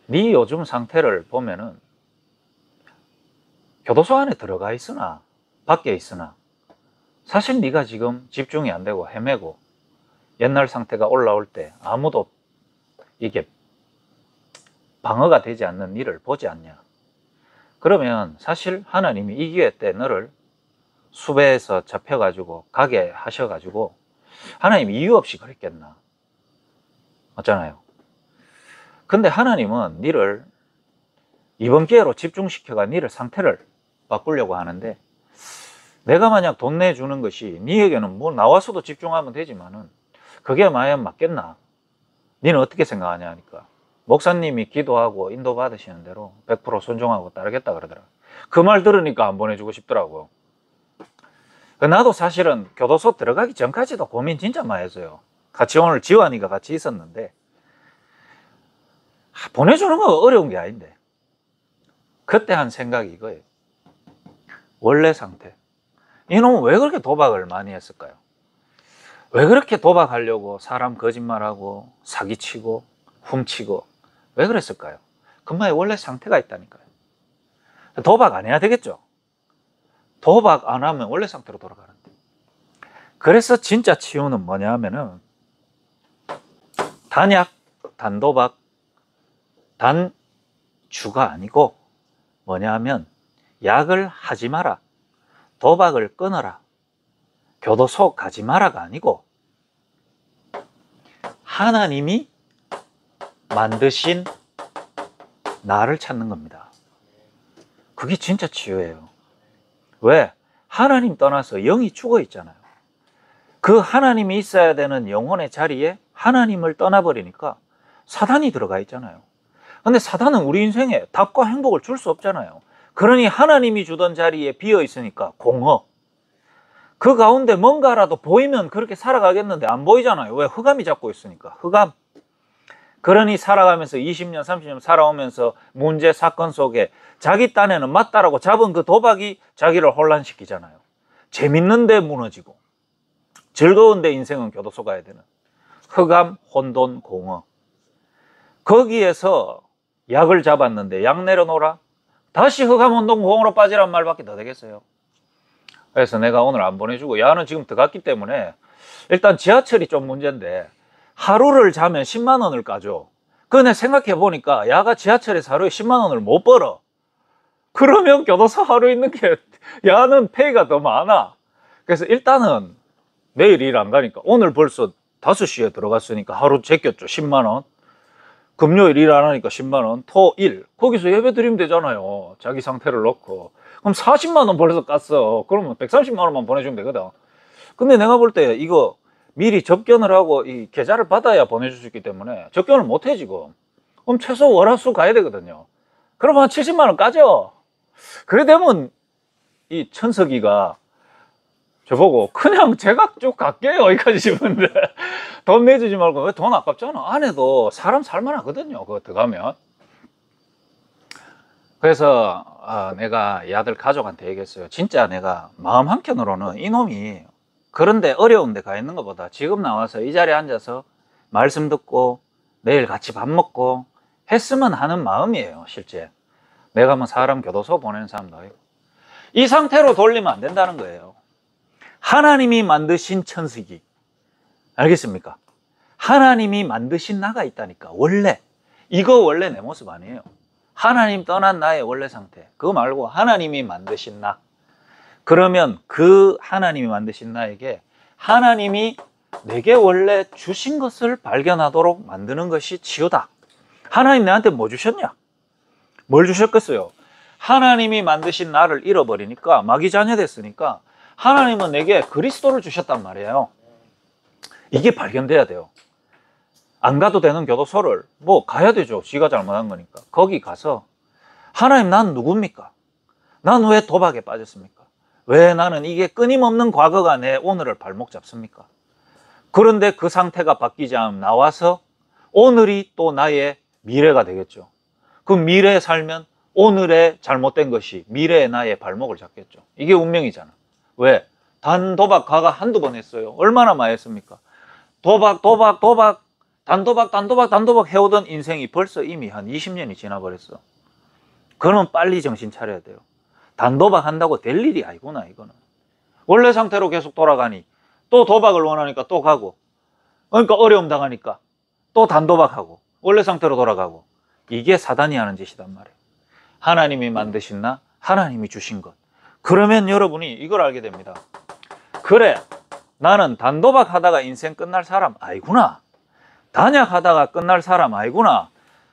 네 요즘 상태를 보면은 교도소 안에 들어가 있으나 밖에 있으나 사실 네가 지금 집중이 안 되고 헤매고 옛날 상태가 올라올 때 아무도 이게 방어가 되지 않는 일을 보지 않냐. 그러면 사실 하나님이 이 기회 때 너를 수배해서 잡혀가지고 가게 하셔가지고 하나님이 이유 없이 그랬겠나. 맞잖아요. 근데 하나님은 니를 이번 기회로 집중시켜가 니를 상태를 바꾸려고 하는데, 내가 만약 돈 내주는 것이 니에게는 뭐 나와서도 집중하면 되지만은 그게 과연 맞겠나? 니는 어떻게 생각하냐 하니까, 목사님이 기도하고 인도받으시는 대로 100% 순종하고 따르겠다 그러더라. 그 말 들으니까 안 보내주고 싶더라고요. 나도 사실은 교도소 들어가기 전까지도 고민 진짜 많이 했어요. 같이 오늘 지환이가 같이 있었는데 보내주는 거 어려운 게 아닌데, 그때 한 생각이 이거예요. 원래 상태. 이놈은 왜 그렇게 도박을 많이 했을까요? 왜 그렇게 도박하려고 사람 거짓말하고 사기치고 훔치고 왜 그랬을까요? 그만의 원래 상태가 있다니까요. 도박 안 해야 되겠죠? 도박 안 하면 원래 상태로 돌아가는데. 그래서 진짜 치유는 뭐냐 하면은 단약, 단도박, 단주가 아니고 뭐냐 하면 약을 하지 마라, 도박을 끊어라, 교도소 가지 마라가 아니고 하나님이 만드신 나를 찾는 겁니다. 그게 진짜 치유예요. 왜? 하나님 떠나서 영이 죽어 있잖아요. 그 하나님이 있어야 되는 영혼의 자리에 하나님을 떠나버리니까 사단이 들어가 있잖아요. 근데 사단은 우리 인생에 답과 행복을 줄 수 없잖아요. 그러니 하나님이 주던 자리에 비어 있으니까 공허. 그 가운데 뭔가라도 보이면 그렇게 살아가겠는데 안 보이잖아요. 왜? 흑암이 잡고 있으니까. 흑암. 그러니 살아가면서 20년, 30년 살아오면서 문제, 사건 속에 자기 딴에는 맞다라고 잡은 그 도박이 자기를 혼란시키잖아요. 재밌는데 무너지고 즐거운데 인생은 교도소 가야 되는 흑암, 혼돈, 공허. 거기에서 약을 잡았는데 약 내려놓으라? 다시 흑암, 혼돈, 공허로 빠지란 말밖에 더 되겠어요. 그래서 내가 오늘 안 보내주고, 야는 지금 들어갔기 때문에 일단 지하철이 좀 문제인데 하루를 자면 10만 원을 까줘. 근데 생각해 보니까 야가 지하철에서 하루에 10만 원을 못 벌어. 그러면 교도소 하루 있는 게 야는 페이가 더 많아. 그래서 일단은 내일 일 안 가니까 오늘 벌써 5시에 들어갔으니까 하루 제꼈죠. 10만 원. 금요일 일 안 하니까 10만 원. 토, 일. 거기서 예배 드리면 되잖아요. 자기 상태를 놓고. 그럼 40만 원 벌써 깠어. 그러면 130만 원만 보내주면 되거든. 근데 내가 볼 때 이거 미리 접견을 하고 이 계좌를 받아야 보내줄 수 있기 때문에 접견을 못 해 지금. 그럼 최소 월화수 가야 되거든요. 그러면 한 70만 원 까죠. 그래 되면 이 천석이가 저보고 그냥 제가 쭉 갈게요 여기까지 싶은데 돈 내주지 말고. 왜? 돈 아깝잖아. 안에도 사람 살만하거든요. 그거 들어가면. 그래서 내가 이 아들 가족한테 얘기했어요. 진짜 내가 마음 한켠으로는 이놈이 그런데 어려운 데 가 있는 것보다 지금 나와서 이 자리에 앉아서 말씀 듣고 내일 같이 밥 먹고 했으면 하는 마음이에요. 실제 내가 뭐 사람 교도소 보내는 사람도 아니고 이 상태로 돌리면 안 된다는 거예요. 하나님이 만드신 천식이, 알겠습니까? 하나님이 만드신 나가 있다니까. 원래 이거 원래 내 모습 아니에요. 하나님 떠난 나의 원래 상태, 그거 말고 하나님이 만드신 나. 그러면 그 하나님이 만드신 나에게 하나님이 내게 원래 주신 것을 발견하도록 만드는 것이 치유다. 하나님 내한테 뭐 주셨냐? 뭘 주셨겠어요? 하나님이 만드신 나를 잃어버리니까, 마귀 자녀 됐으니까 하나님은 내게 그리스도를 주셨단 말이에요. 이게 발견돼야 돼요. 안 가도 되는 교도소를 뭐 가야 되죠. 지가 잘못한 거니까. 거기 가서 하나님, 난 누굽니까? 난 왜 도박에 빠졌습니까? 왜 나는 이게 끊임없는 과거가 내 오늘을 발목 잡습니까? 그런데 그 상태가 바뀌지 않으면 나와서 오늘이 또 나의 미래가 되겠죠. 그 미래에 살면 오늘의 잘못된 것이 미래의 나의 발목을 잡겠죠. 이게 운명이잖아. 왜? 단도박 가가 한두 번 했어요. 얼마나 많이 했습니까? 도박, 단도박 해오던 인생이 벌써 이미 한 20년이 지나버렸어. 그러면 빨리 정신 차려야 돼요. 단도박 한다고 될 일이 아니구나, 이거는. 원래 상태로 계속 돌아가니 또 도박을 원하니까 또 가고, 그러니까 어려움 당하니까 또 단도박하고 원래 상태로 돌아가고. 이게 사단이 하는 짓이단 말이에요. 하나님이 만드신 나, 하나님이 주신 것. 그러면 여러분이 이걸 알게 됩니다. 그래, 나는 단도박 하다가 인생 끝날 사람 아니구나. 단약하다가 끝날 사람 아니구나.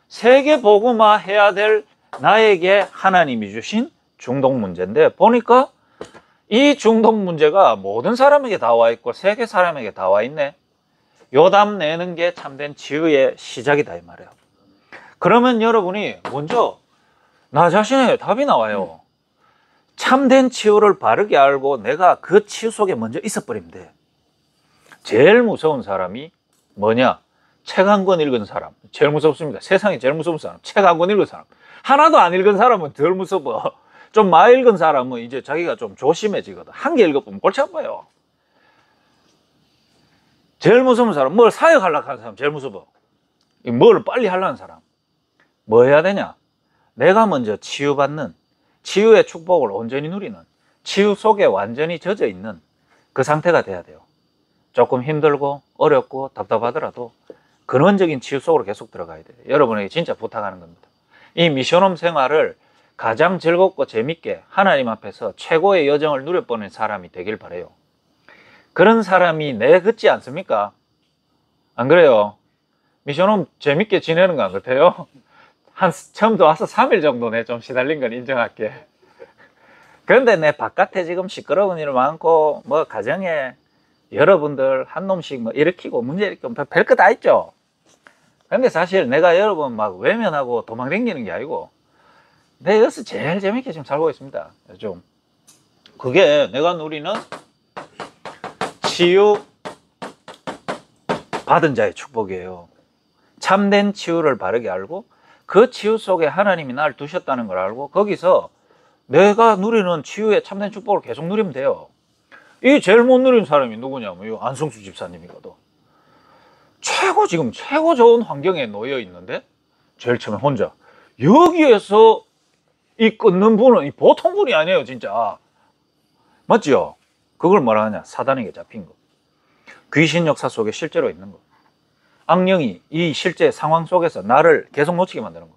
세계 복음화 해야 될 나에게 하나님이 주신 중독 문제인데, 보니까 이 중독 문제가 모든 사람에게 다 와 있고 세계 사람에게 다 와 있네. 요담 내는 게 참된 치유의 시작이다, 이 말이에요. 그러면 여러분이 먼저 나 자신의 답이 나와요. 참된 치유를 바르게 알고 내가 그 치유 속에 먼저 있어버리면 돼. 제일 무서운 사람이 뭐냐? 책 한 권 읽은 사람. 제일 무섭습니다. 세상에 제일 무서운 사람. 책 한 권 읽은 사람. 하나도 안 읽은 사람은 덜 무서워. 좀 많이 읽은 사람은 이제 자기가 좀 조심해지거든. 한 개 읽어보면 골치 아파요. 제일 무서운 사람, 뭘 사역하려고 하는 사람 제일 무서워. 뭘 빨리 하려는 사람. 뭐 해야 되냐? 내가 먼저 치유받는, 치유의 축복을 온전히 누리는, 치유 속에 완전히 젖어 있는 그 상태가 돼야 돼요. 조금 힘들고 어렵고 답답하더라도 근원적인 치유 속으로 계속 들어가야 돼요. 여러분에게 진짜 부탁하는 겁니다. 이 미션홈 생활을 가장 즐겁고 재밌게 하나님 앞에서 최고의 여정을 누려보는 사람이 되길 바라요. 그런 사람이 내 같지 않습니까? 안 그래요? 미션홈 재밌게 지내는 거 안 같아요? 한 처음부터 와서 3일 정도 내 좀 시달린 건 인정할게. 그런데 내 바깥에 지금 시끄러운 일 많고 뭐 가정에 여러분들 한 놈씩 뭐 일으키고 문제 일으키고 별거 다 있죠. 근데 사실 내가 여러분 막 외면하고 도망다니는 게 아니고 내 여기서 제일 재밌게 지금 살고 있습니다. 좀 그게 내가 누리는 치유 받은 자의 축복이에요. 참된 치유를 바르게 알고 그 치유 속에 하나님이 나를 두셨다는 걸 알고 거기서 내가 누리는 치유의 참된 축복을 계속 누리면 돼요. 이 제일 못 누리는 사람이 누구냐면 이 안성수 집사님이거든. 지금 최고 좋은 환경에 놓여 있는데 제일 처음에 혼자 여기에서 이 끊는 분은 이 보통 분이 아니에요, 진짜. 맞죠? 그걸 뭐라 하냐? 사단에게 잡힌 거. 귀신 역사 속에 실제로 있는 거. 악령이 이 실제 상황 속에서 나를 계속 놓치게 만드는 거.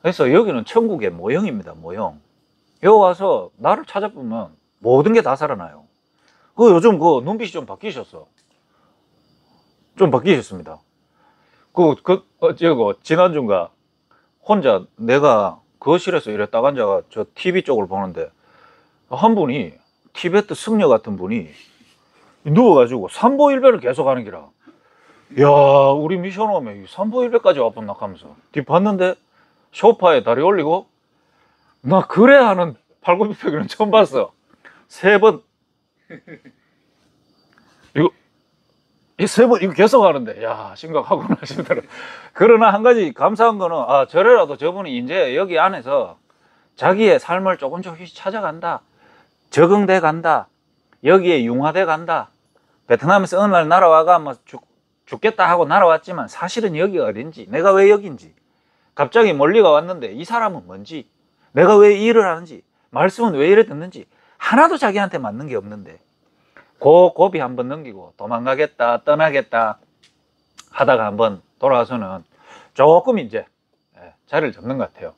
그래서 여기는 천국의 모형입니다, 모형. 여기 와서 나를 찾아보면 모든 게 다 살아나요. 요즘 눈빛이 좀 바뀌셨어. 좀 바뀌셨습니다. 지난주인가 혼자 내가 거실에서 이래 딱 앉아가 저 TV 쪽을 보는데 한 분이 티베트 승려 같은 분이 누워가지고 삼보일배를 계속 하는 기라. 야, 우리 미션 오면 삼보일배까지 와봤나 하면서 뒤 봤는데 소파에 다리 올리고 나 그래 하는 팔굽혀펴기는 처음 봤어. 3번. 이 세 번 이거 계속 하는데 야 심각하구나 싶더라. 그러나 한 가지 감사한 거는 저래라도 저분이 이제 여기 안에서 자기의 삶을 조금씩 찾아간다, 적응돼 간다, 여기에 융화돼 간다. 베트남에서 어느 날 날아와가 뭐 죽겠다 하고 날아왔지만 사실은 여기가 어딘지, 내가 왜 여긴지, 갑자기 멀리가 왔는데 이 사람은 뭔지, 내가 왜 이 일을 하는지, 말씀은 왜 이래 듣는지 하나도 자기한테 맞는 게 없는데 그 고비 한번 넘기고 도망가겠다, 떠나겠다 하다가 한번 돌아와서는 조금 이제 자리를 잡는 것 같아요.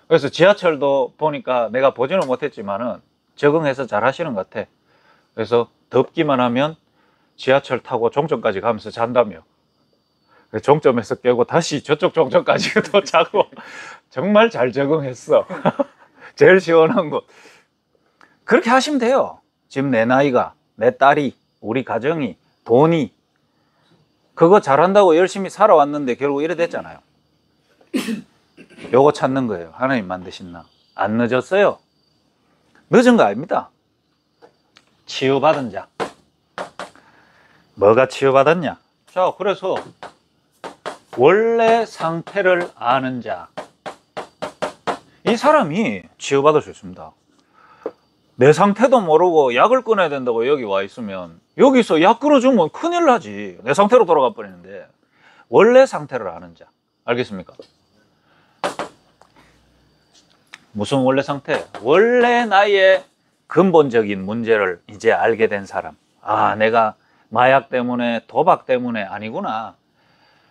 그래서 지하철도 보니까 내가 보지는 못했지만은 적응해서 잘 하시는 것 같아. 그래서 덥기만 하면 지하철 타고 종점까지 가면서 잔다며. 종점에서 깨고 다시 저쪽 종점까지 또 자고 정말 잘 적응했어. 제일 시원한 곳. 그렇게 하시면 돼요. 지금 내 나이가, 내 딸이, 우리 가정이, 돈이 그거 잘한다고 열심히 살아왔는데 결국 이래 됐잖아요. 요거 찾는 거예요. 하나님 만드신 나. 안 늦었어요. 늦은 거 아닙니다. 치유받은 자. 뭐가 치유받았냐? 자, 그래서 원래 상태를 아는 자. 이 사람이 치유받을 수 있습니다. 내 상태도 모르고 약을 끊어야 된다고 여기 와 있으면 여기서 약 끊어주면 큰일 나지. 내 상태로 돌아가 버리는데 원래 상태를 아는 자. 알겠습니까? 무슨 원래 상태? 원래 나의 근본적인 문제를 이제 알게 된 사람. 내가 마약 때문에, 도박 때문에 아니구나.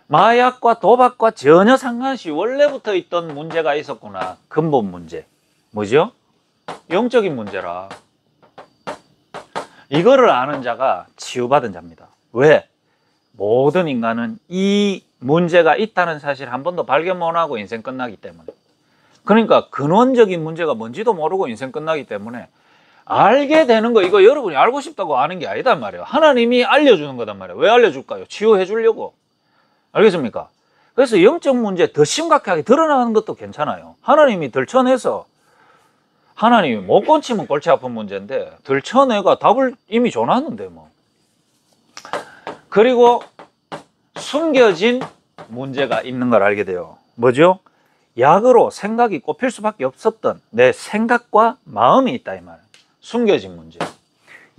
마약과 도박과 전혀 상관없이 원래부터 있던 문제가 있었구나. 근본 문제. 뭐죠? 영적인 문제라. 이거를 아는 자가 치유받은 자입니다. 왜? 모든 인간은 이 문제가 있다는 사실 한 번도 발견 못하고 인생 끝나기 때문에. 그러니까 근원적인 문제가 뭔지도 모르고 인생 끝나기 때문에 알게 되는 거, 이거 여러분이 알고 싶다고 아는 게 아니단 말이에요. 하나님이 알려주는 거단 말이에요. 왜 알려줄까요? 치유해 주려고. 알겠습니까? 그래서 영적 문제 더 심각하게 드러나는 것도 괜찮아요. 하나님이 들춰내서, 하나님이 못 건치면 골치 아픈 문제인데 들춰내가 답을 이미 줘놨는데 뭐. 그리고 숨겨진 문제가 있는 걸 알게 돼요. 뭐죠? 약으로 생각이 꼽힐 수밖에 없었던 내 생각과 마음이 있다 이 말이에요. 숨겨진 문제.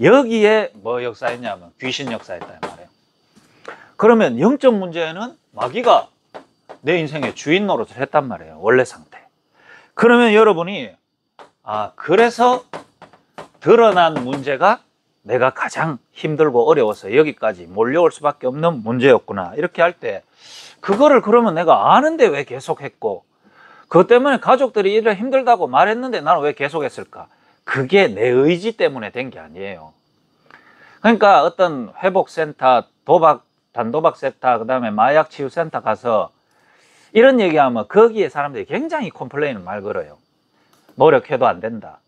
여기에 뭐 역사했냐면 귀신 역사했다 이 말이에요. 그러면 영적 문제는 마귀가 내 인생의 주인 노릇을 했단 말이에요. 원래 상태. 그러면 여러분이 그래서 드러난 문제가 내가 가장 힘들고 어려워서 여기까지 몰려올 수밖에 없는 문제였구나. 이렇게 할 때 그거를 그러면 내가 아는데 왜 계속했고, 그것 때문에 가족들이 이래 힘들다고 말했는데 나는 왜 계속했을까? 그게 내 의지 때문에 된 게 아니에요. 그러니까 어떤 회복센터, 단도박센터, 그 다음에 마약치유센터 가서 이런 얘기하면 거기에 사람들이 굉장히 컴플레인을 말 걸어요. 노력해도 안 된다.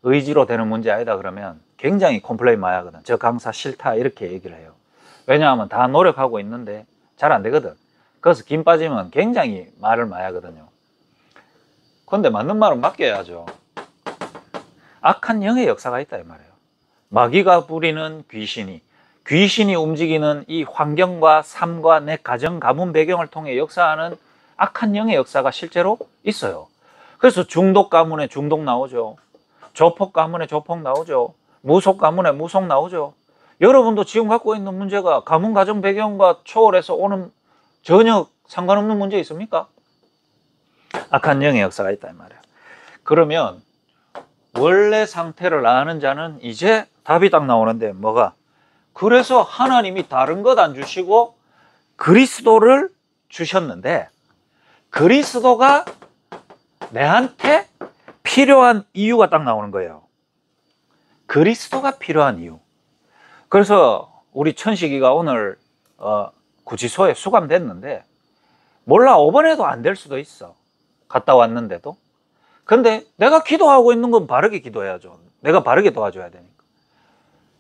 의지로 되는 문제 아니다 그러면 굉장히 컴플레인 많이 하거든. 저 강사 싫다 이렇게 얘기를 해요. 왜냐하면 다 노력하고 있는데 잘 안 되거든. 그래서 김 빠지면 굉장히 말을 많이 하거든요. 그런데 맞는 말은 맡겨야죠. 악한 영의 역사가 있다 이 말이에요. 마귀가 부리는 귀신이 움직이는 이 환경과 삶과 내 가정, 가문 배경을 통해 역사하는 악한 영의 역사가 실제로 있어요. 그래서 중독 가문에 중독 나오죠. 조폭 가문에 조폭 나오죠. 무속 가문에 무속 나오죠. 여러분도 지금 갖고 있는 문제가 가문 가정 배경과 초월해서 오는 전혀 상관없는 문제 있습니까? 악한 영의 역사가 있다 이 말이에요. 그러면 원래 상태를 아는 자는 이제 답이 딱 나오는데 뭐가? 그래서 하나님이 다른 것 안 주시고 그리스도를 주셨는데 그리스도가 내한테 필요한 이유가 딱 나오는 거예요. 그리스도가 필요한 이유. 그래서 우리 천식이가 오늘 구치소에 수감됐는데 몰라 5번에도 안 될 수도 있어. 갔다 왔는데도. 근데 내가 기도하고 있는 건 바르게 기도해야죠. 내가 바르게 도와줘야 되니까.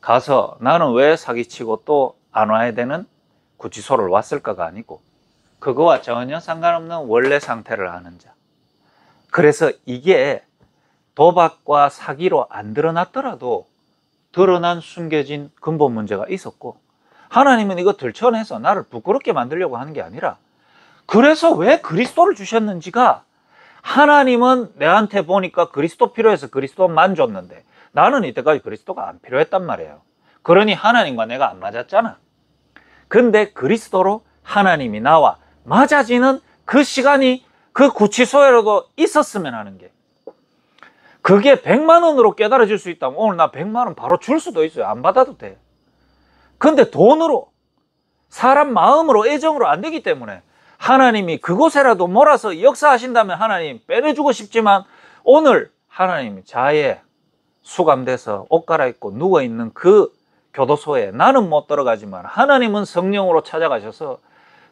가서 나는 왜 사기치고 또 안 와야 되는 구치소를 왔을까가 아니고 그거와 전혀 상관없는 원래 상태를 아는 자. 그래서 이게 도박과 사기로 안 드러났더라도 드러난 숨겨진 근본 문제가 있었고 하나님은 이거 들춰내서 나를 부끄럽게 만들려고 하는 게 아니라, 그래서 왜 그리스도를 주셨는지가, 하나님은 내한테 보니까 그리스도 필요해서 그리스도만 줬는데 나는 이때까지 그리스도가 안 필요했단 말이에요. 그러니 하나님과 내가 안 맞았잖아. 근데 그리스도로 하나님이 나와 맞아지는 그 시간이 그 구치소에라도 있었으면 하는 게, 그게 100만 원으로 깨달아질 수 있다면 오늘 나 100만 원 바로 줄 수도 있어요. 안 받아도 돼. 근데 돈으로, 사람 마음으로, 애정으로 안 되기 때문에 하나님이 그곳에라도 몰아서 역사하신다면 하나님 빼내주고 싶지만, 오늘 하나님이 자에 수감돼서 옷 갈아입고 누워있는 그 교도소에 나는 못 들어가지만 하나님은 성령으로 찾아가셔서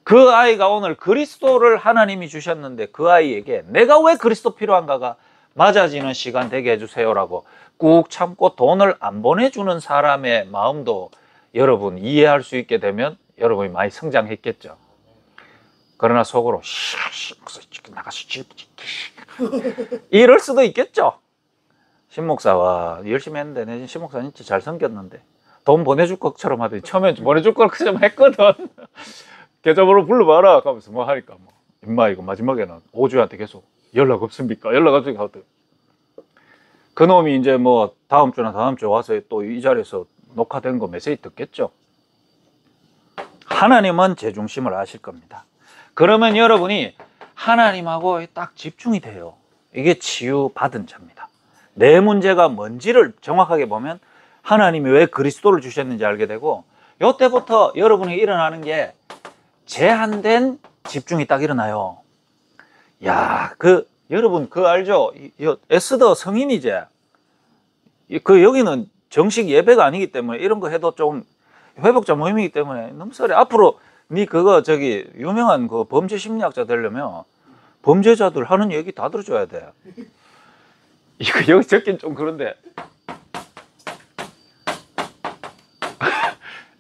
그 아이가 오늘 그리스도를 하나님이 주셨는데 그 아이에게 내가 왜 그리스도 필요한가가 맞아지는 시간 되게 해주세요라고 꾹 참고 돈을 안 보내주는 사람의 마음도 여러분 이해할 수 있게 되면 여러분이 많이 성장했겠죠. 그러나 속으로 나가서 이럴 수도 있겠죠. 신목사와 열심히 했는데 내 신목사 진짜 잘생겼는데 돈 보내줄 것처럼 하더니 처음에 보내줄 것처럼 했거든. 계좌번호 불러봐라 하면서 뭐 하니까 뭐 임마 이거 마지막에는 오주한테 계속 연락 없습니까? 연락 없으니까 하더니 그 놈이 이제 뭐 다음 주나 다음 주에 와서 또 이 자리에서 녹화된 거 메시지 듣겠죠. 하나님은 제 중심을 아실 겁니다. 그러면 여러분이 하나님하고 딱 집중이 돼요. 이게 치유받은 자입니다. 내 문제가 뭔지를 정확하게 보면 하나님이 왜 그리스도를 주셨는지 알게 되고, 이때부터 여러분이 일어나는 게 제한된 집중이 딱 일어나요. 야, 여러분 알죠? 에스더 성인이제. 여기는 정식 예배가 아니기 때문에 이런 거 해도 좀 회복자 모임이기 때문에 너무 썰해. 앞으로 유명한 그 범죄 심리학자 되려면 범죄자들 하는 얘기 다 들어줘야 돼. 이거 여기 적긴 좀 그런데.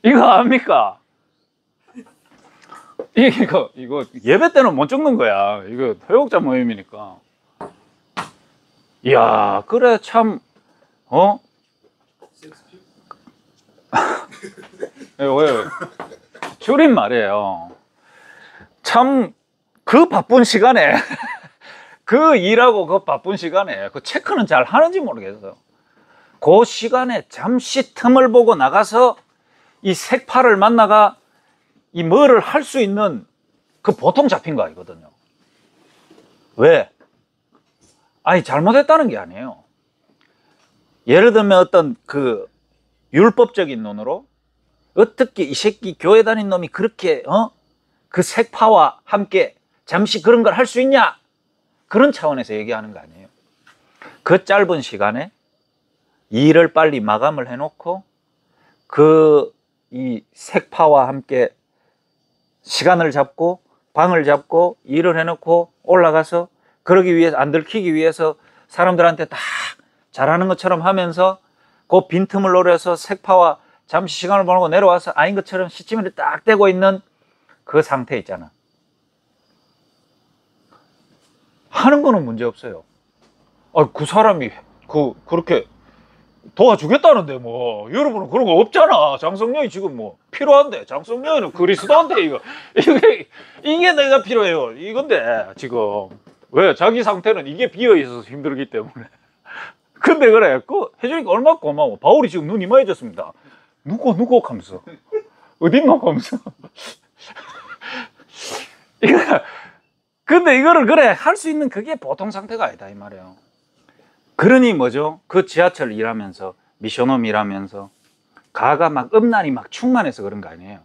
이거 압니까? 이거 예배 때는 못 적는 거야. 이거 회복자 모임이니까. 이야, 그래, 참, 왜? 줄임말이에요. 참, 그 바쁜 시간에, 그 일하고 그 바쁜 시간에 그 체크는 잘 하는지 모르겠어요. 그 시간에 잠시 틈을 보고 나가서 이 색파를 만나가 이 뭐를 할 수 있는 그 보통 잡힌 거 아니거든요. 왜? 아니, 잘못했다는 게 아니에요. 예를 들면 어떤 그 율법적인 논으로 어떻게 이 새끼 교회 다닌 놈이 그렇게 그 색파와 함께 잠시 그런 걸 할 수 있냐? 그런 차원에서 얘기하는 거 아니에요. 그 짧은 시간에 일을 빨리 마감을 해놓고 이 색파와 함께 시간을 잡고 방을 잡고 일을 해놓고 올라가서 그러기 위해서, 안 들키기 위해서 사람들한테 다 잘하는 것처럼 하면서 그 빈틈을 노려서 색파와 잠시 시간을 보내고 내려와서 아닌 것처럼 시치미를 딱 대고 있는 그 상태 있잖아. 하는 거는 문제 없어요. 그 사람이 그렇게 도와주겠다는데 뭐 여러분은 그런 거 없잖아. 장성령이 지금 뭐 필요한데, 장성령은 그리스도한테 이게 내가 필요해요. 이건데 지금 왜 자기 상태는 이게 비어 있어서 힘들기 때문에. 근데 그래 해주니까 얼마나 고마워. 바울이 지금 눈 이마해졌습니다. 누구 하면서 어딨노 하면서. 근데 이거를 그래 할 수 있는 그게 보통 상태가 아니다 이 말이에요. 그러니 뭐죠? 그 지하철 일하면서 미션홈 일하면서 가가 막 음란이 막 충만해서 그런 거 아니에요.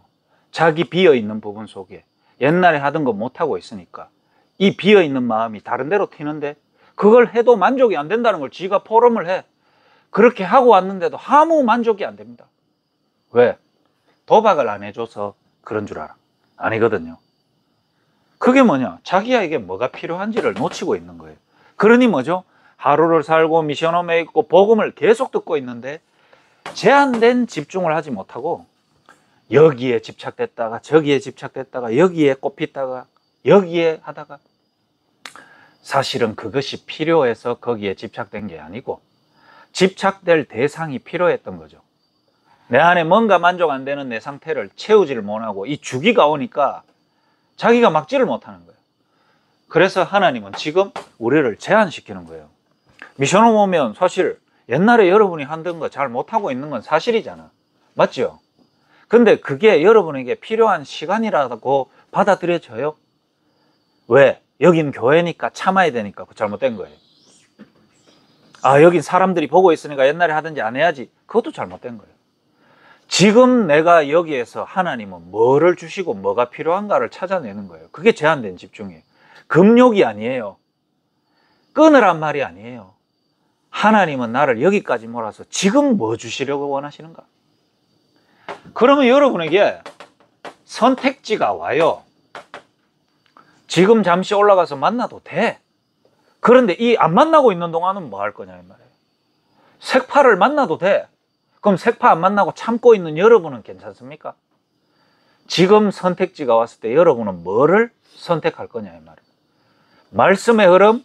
자기 비어있는 부분 속에 옛날에 하던 거 못하고 있으니까 이 비어있는 마음이 다른 데로 튀는데 그걸 해도 만족이 안 된다는 걸 지가 포럼을 해. 그렇게 하고 왔는데도 아무 만족이 안 됩니다. 왜? 도박을 안 해줘서 그런 줄 알아. 아니거든요. 그게 뭐냐? 자기에게 뭐가 필요한지를 놓치고 있는 거예요. 그러니 뭐죠? 하루를 살고 미션홈에 있고 복음을 계속 듣고 있는데 제한된 집중을 하지 못하고 여기에 집착됐다가 저기에 집착됐다가 여기에 꼽히다가 여기에 하다가, 사실은 그것이 필요해서 거기에 집착된 게 아니고 집착될 대상이 필요했던 거죠. 내 안에 뭔가 만족 안 되는 내 상태를 채우지를 못하고 이 주기가 오니까 자기가 막지를 못하는 거예요. 그래서 하나님은 지금 우리를 제한시키는 거예요. 미션홈 오면 사실 옛날에 여러분이 하던 거 잘 못하고 있는 건 사실이잖아. 맞죠? 근데 그게 여러분에게 필요한 시간이라고 받아들여져요? 왜? 여긴 교회니까 참아야 되니까 그 잘못된 거예요. 아, 여긴 사람들이 보고 있으니까 옛날에 하든지 안 해야지. 그것도 잘못된 거예요. 지금 내가 여기에서 하나님은 뭐를 주시고 뭐가 필요한가를 찾아내는 거예요. 그게 제한된 집중이에요. 금욕이 아니에요. 끊으란 말이 아니에요. 하나님은 나를 여기까지 몰아서 지금 뭐 주시려고 원하시는가? 그러면 여러분에게 선택지가 와요. 지금 잠시 올라가서 만나도 돼. 그런데 이 안 만나고 있는 동안은 뭐 할 거냐 이 말이에요. 색파를 만나도 돼. 그럼 색파 안 만나고 참고 있는 여러분은 괜찮습니까? 지금 선택지가 왔을 때 여러분은 뭐를 선택할 거냐 이 말이에요. 말씀의 흐름,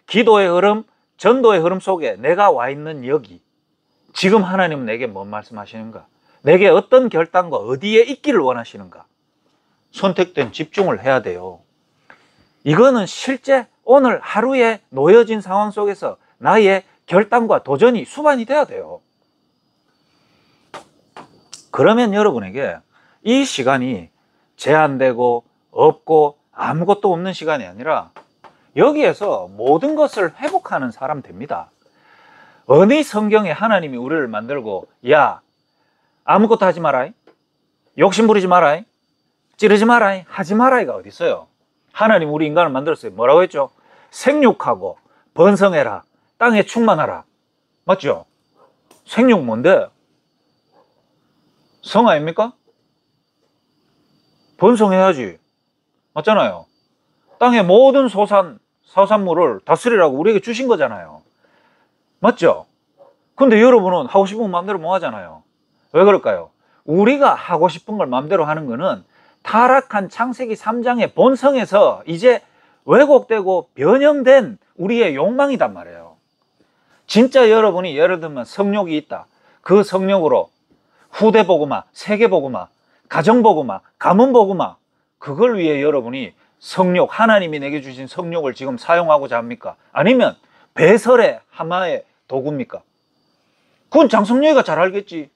기도의 흐름, 전도의 흐름 속에 내가 와 있는 여기, 지금 하나님은 내게 뭔 말씀하시는가? 내게 어떤 결단과 어디에 있기를 원하시는가? 선택된 집중을 해야 돼요. 이거는 실제 오늘 하루에 놓여진 상황 속에서 나의 결단과 도전이 수반이 돼야 돼요. 그러면 여러분에게 이 시간이 제한되고 없고 아무것도 없는 시간이 아니라 여기에서 모든 것을 회복하는 사람 됩니다. 어느 성경에 하나님이 우리를 만들고 야 아무것도 하지 마라, 욕심 부리지 마라, 찌르지 마라, 하지 마라가 어디 있어요? 하나님 우리 인간을 만들었어요. 뭐라고 했죠? 생육하고 번성해라, 땅에 충만하라. 맞죠? 생육 뭔데? 성 아닙니까? 번성해야지. 맞잖아요. 땅의 모든 소산물을 다스리라고 우리에게 주신 거잖아요. 맞죠? 근데 여러분은 하고 싶은 마음대로 뭐 하잖아요. 왜 그럴까요? 우리가 하고 싶은 걸 마음대로 하는 거는 타락한 창세기 3장의 본성에서 이제 왜곡되고 변형된 우리의 욕망이단 말이에요. 진짜 여러분이 예를 들면 성욕이 있다. 그 성욕으로 후대복음화, 세계복음화, 가정복음화, 가문복음화, 그걸 위해 여러분이 성욕, 하나님이 내게 주신 성욕을 지금 사용하고자 합니까? 아니면 배설의 하나의 도구입니까? 그건 장성녀가 잘 알겠지.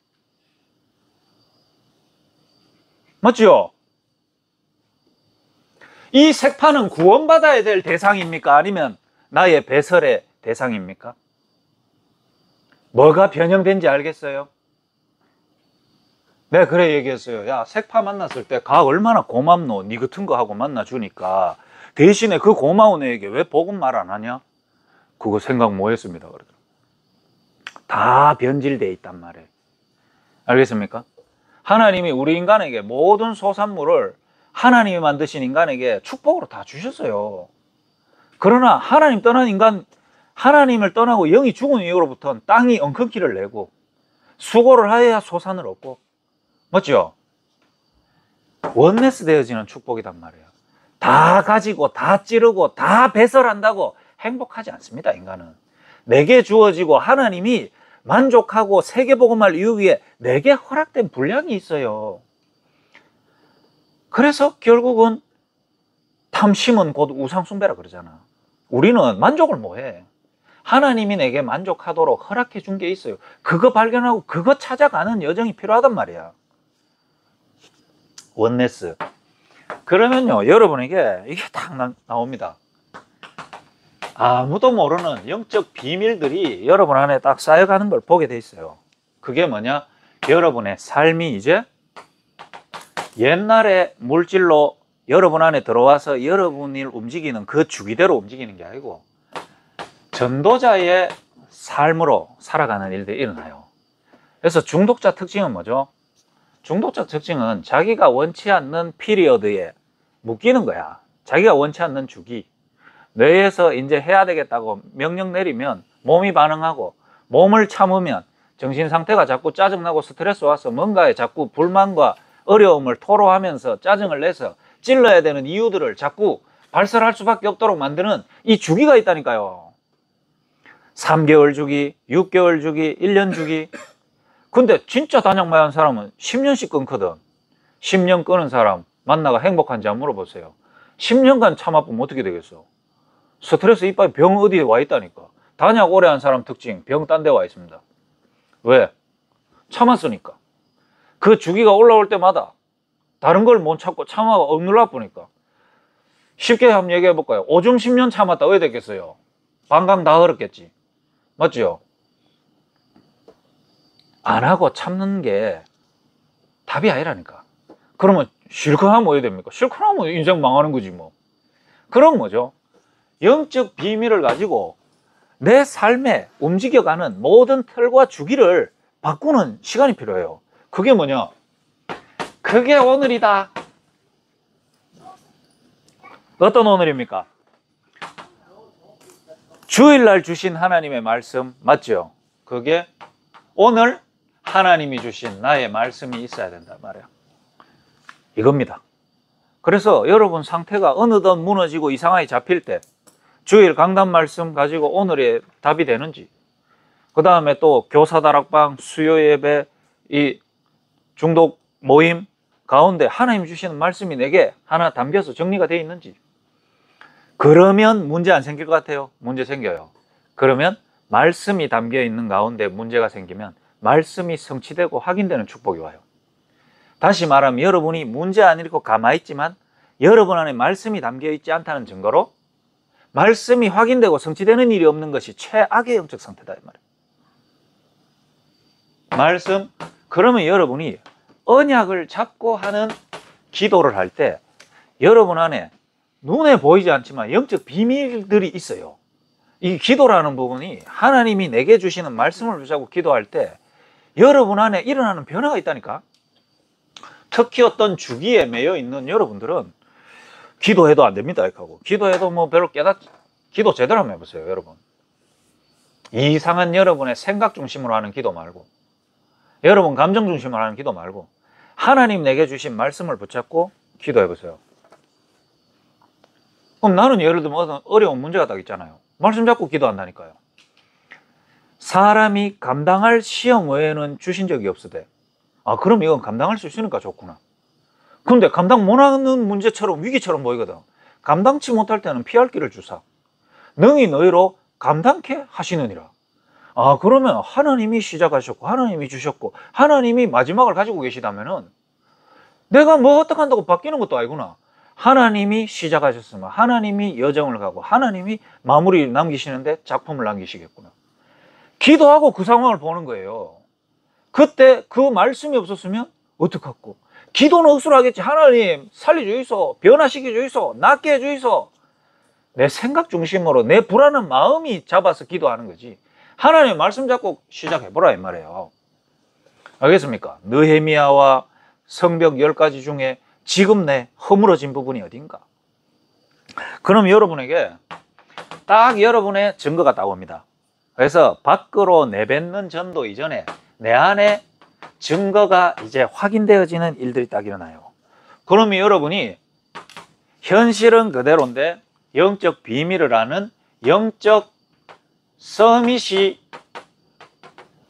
맞죠? 이 색파는 구원받아야 될 대상입니까? 아니면 나의 배설의 대상입니까? 뭐가 변형된지 알겠어요? 내가 그래 얘기했어요. 야, 색파 만났을 때 가 얼마나 고맙노. 니 같은 거 하고 만나주니까 대신에 그 고마운 애에게 왜 복음 말 안 하냐? 그거 생각 뭐 했습니다. 그러더라고요. 다 변질되어 있단 말이에요. 알겠습니까? 하나님이 우리 인간에게 모든 소산물을 하나님이 만드신 인간에게 축복으로 다 주셨어요. 그러나 하나님 떠난 인간, 하나님을 떠나고 영이 죽은 이후로부터는 땅이 엉겅퀴를 내고 수고를 하여야 소산을 얻고, 맞죠? 원네스 되어지는 축복이단 말이에요. 다 가지고 다 찌르고 다 배설한다고 행복하지 않습니다. 인간은 내게 주어지고 하나님이 만족하고 세계복음을 이루기 위해 내게 허락된 분량이 있어요. 그래서 결국은 탐심은 곧 우상숭배라 그러잖아. 우리는 만족을 뭐해? 하나님이 내게 만족하도록 허락해 준 게 있어요. 그거 발견하고 그거 찾아가는 여정이 필요하단 말이야. 원네스. 그러면요, 여러분에게 이게 딱 나옵니다. 아무도 모르는 영적 비밀들이 여러분 안에 딱 쌓여가는 걸 보게 돼 있어요. 그게 뭐냐? 여러분의 삶이 이제 옛날의 물질로 여러분 안에 들어와서 여러분이 움직이는 그 주기대로 움직이는 게 아니고 전도자의 삶으로 살아가는 일들이 일어나요. 그래서 중독자 특징은 뭐죠? 중독자 특징은 자기가 원치 않는 피리어드에 묶이는 거야. 자기가 원치 않는 주기. 뇌에서 이제 해야 되겠다고 명령 내리면 몸이 반응하고, 몸을 참으면 정신 상태가 자꾸 짜증나고 스트레스 와서 뭔가에 자꾸 불만과 어려움을 토로하면서 짜증을 내서 찔러야 되는 이유들을 자꾸 발설할 수밖에 없도록 만드는 이 주기가 있다니까요. 3개월 주기, 6개월 주기, 1년 주기. 근데 진짜 단약 많이 한 사람은 10년씩 끊거든. 10년 끊은 사람 만나가 행복한지 한번 물어보세요. 10년간 참아보면 어떻게 되겠어? 스트레스 이빨 병 어디에 와 있다니까. 단약 오래 한 사람 특징, 병 딴 데 와 있습니다. 왜? 참았으니까. 그 주기가 올라올 때마다 다른 걸 못 참고 참아가 억눌러 보니까. 쉽게 한번 얘기해 볼까요? 오줌 10년 참았다 왜 됐겠어요? 방광 다 얼었겠지. 맞죠? 안 하고 참는 게 답이 아니라니까. 그러면 실컷 하면 어떻게 됩니까? 실컷 하면 인생 망하는 거지 뭐. 그럼 뭐죠? 영적 비밀을 가지고 내 삶에 움직여가는 모든 틀과 주기를 바꾸는 시간이 필요해요. 그게 뭐냐? 그게 오늘이다. 어떤 오늘입니까? 주일날 주신 하나님의 말씀 맞죠? 그게 오늘 하나님이 주신 나의 말씀이 있어야 된단 말이야. 이겁니다. 그래서 여러분 상태가 어느덧 무너지고 이상하게 잡힐 때 주일 강단 말씀 가지고 오늘의 답이 되는지, 그 다음에 또 교사다락방, 수요 예배, 이 중독 모임 가운데 하나님 주시는 말씀이 내게 하나 담겨서 정리가 되어 있는지, 그러면 문제 안 생길 것 같아요? 문제 생겨요. 그러면 말씀이 담겨 있는 가운데 문제가 생기면 말씀이 성취되고 확인되는 축복이 와요. 다시 말하면 여러분이 문제 안 일고 가만히 있지만 여러분 안에 말씀이 담겨 있지 않다는 증거로 말씀이 확인되고 성취되는 일이 없는 것이 최악의 영적 상태다 이 말이에요. 말씀, 그러면 여러분이 언약을 잡고 하는 기도를 할 때 여러분 안에 눈에 보이지 않지만 영적 비밀들이 있어요. 이 기도라는 부분이 하나님이 내게 주시는 말씀을 붙잡고 기도할 때 여러분 안에 일어나는 변화가 있다니까. 특히 어떤 주기에 매여 있는 여러분들은 기도해도 안 됩니다. 하고 기도해도 뭐 별로 기도 제대로 한번 해보세요. 여러분, 이상한 여러분의 생각 중심으로 하는 기도 말고, 여러분 감정 중심으로 하는 기도 말고 하나님 내게 주신 말씀을 붙잡고 기도해보세요. 그럼 나는 예를 들면 어떤 어려운 문제가 딱 있잖아요. 말씀 잡고 기도한다니까요. 사람이 감당할 시험 외에는 주신 적이 없으대. 아, 그럼 이건 감당할 수 있으니까 좋구나. 근데 감당 못하는 문제처럼 위기처럼 보이거든. 감당치 못할 때는 피할 길을 주사. 능히 너희로 감당케 하시느니라. 아, 그러면 하나님이 시작하셨고 하나님이 주셨고 하나님이 마지막을 가지고 계시다면은 내가 뭐 어떡한다고 바뀌는 것도 아니구나. 하나님이 시작하셨으면 하나님이 여정을 가고 하나님이 마무리를 남기시는데 작품을 남기시겠구나. 기도하고 그 상황을 보는 거예요. 그때 그 말씀이 없었으면 어떡하고. 기도는 억수로 하겠지. 하나님 살려주이소, 변화시켜주이소, 낫게 해주이소. 내 생각 중심으로 내 불안한 마음이 잡아서 기도하는 거지. 하나님 말씀 잡고 시작해보라 이 말이에요. 알겠습니까? 느헤미야와 성벽 10가지 중에 지금 내 허물어진 부분이 어딘가? 그럼 여러분에게 딱 여러분의 증거가 딱 옵니다. 그래서 밖으로 내뱉는 전도 이전에 내 안에 증거가 이제 확인되어지는 일들이 딱 일어나요. 그러면 여러분이 현실은 그대로인데 영적 비밀을 아는 영적 서밋이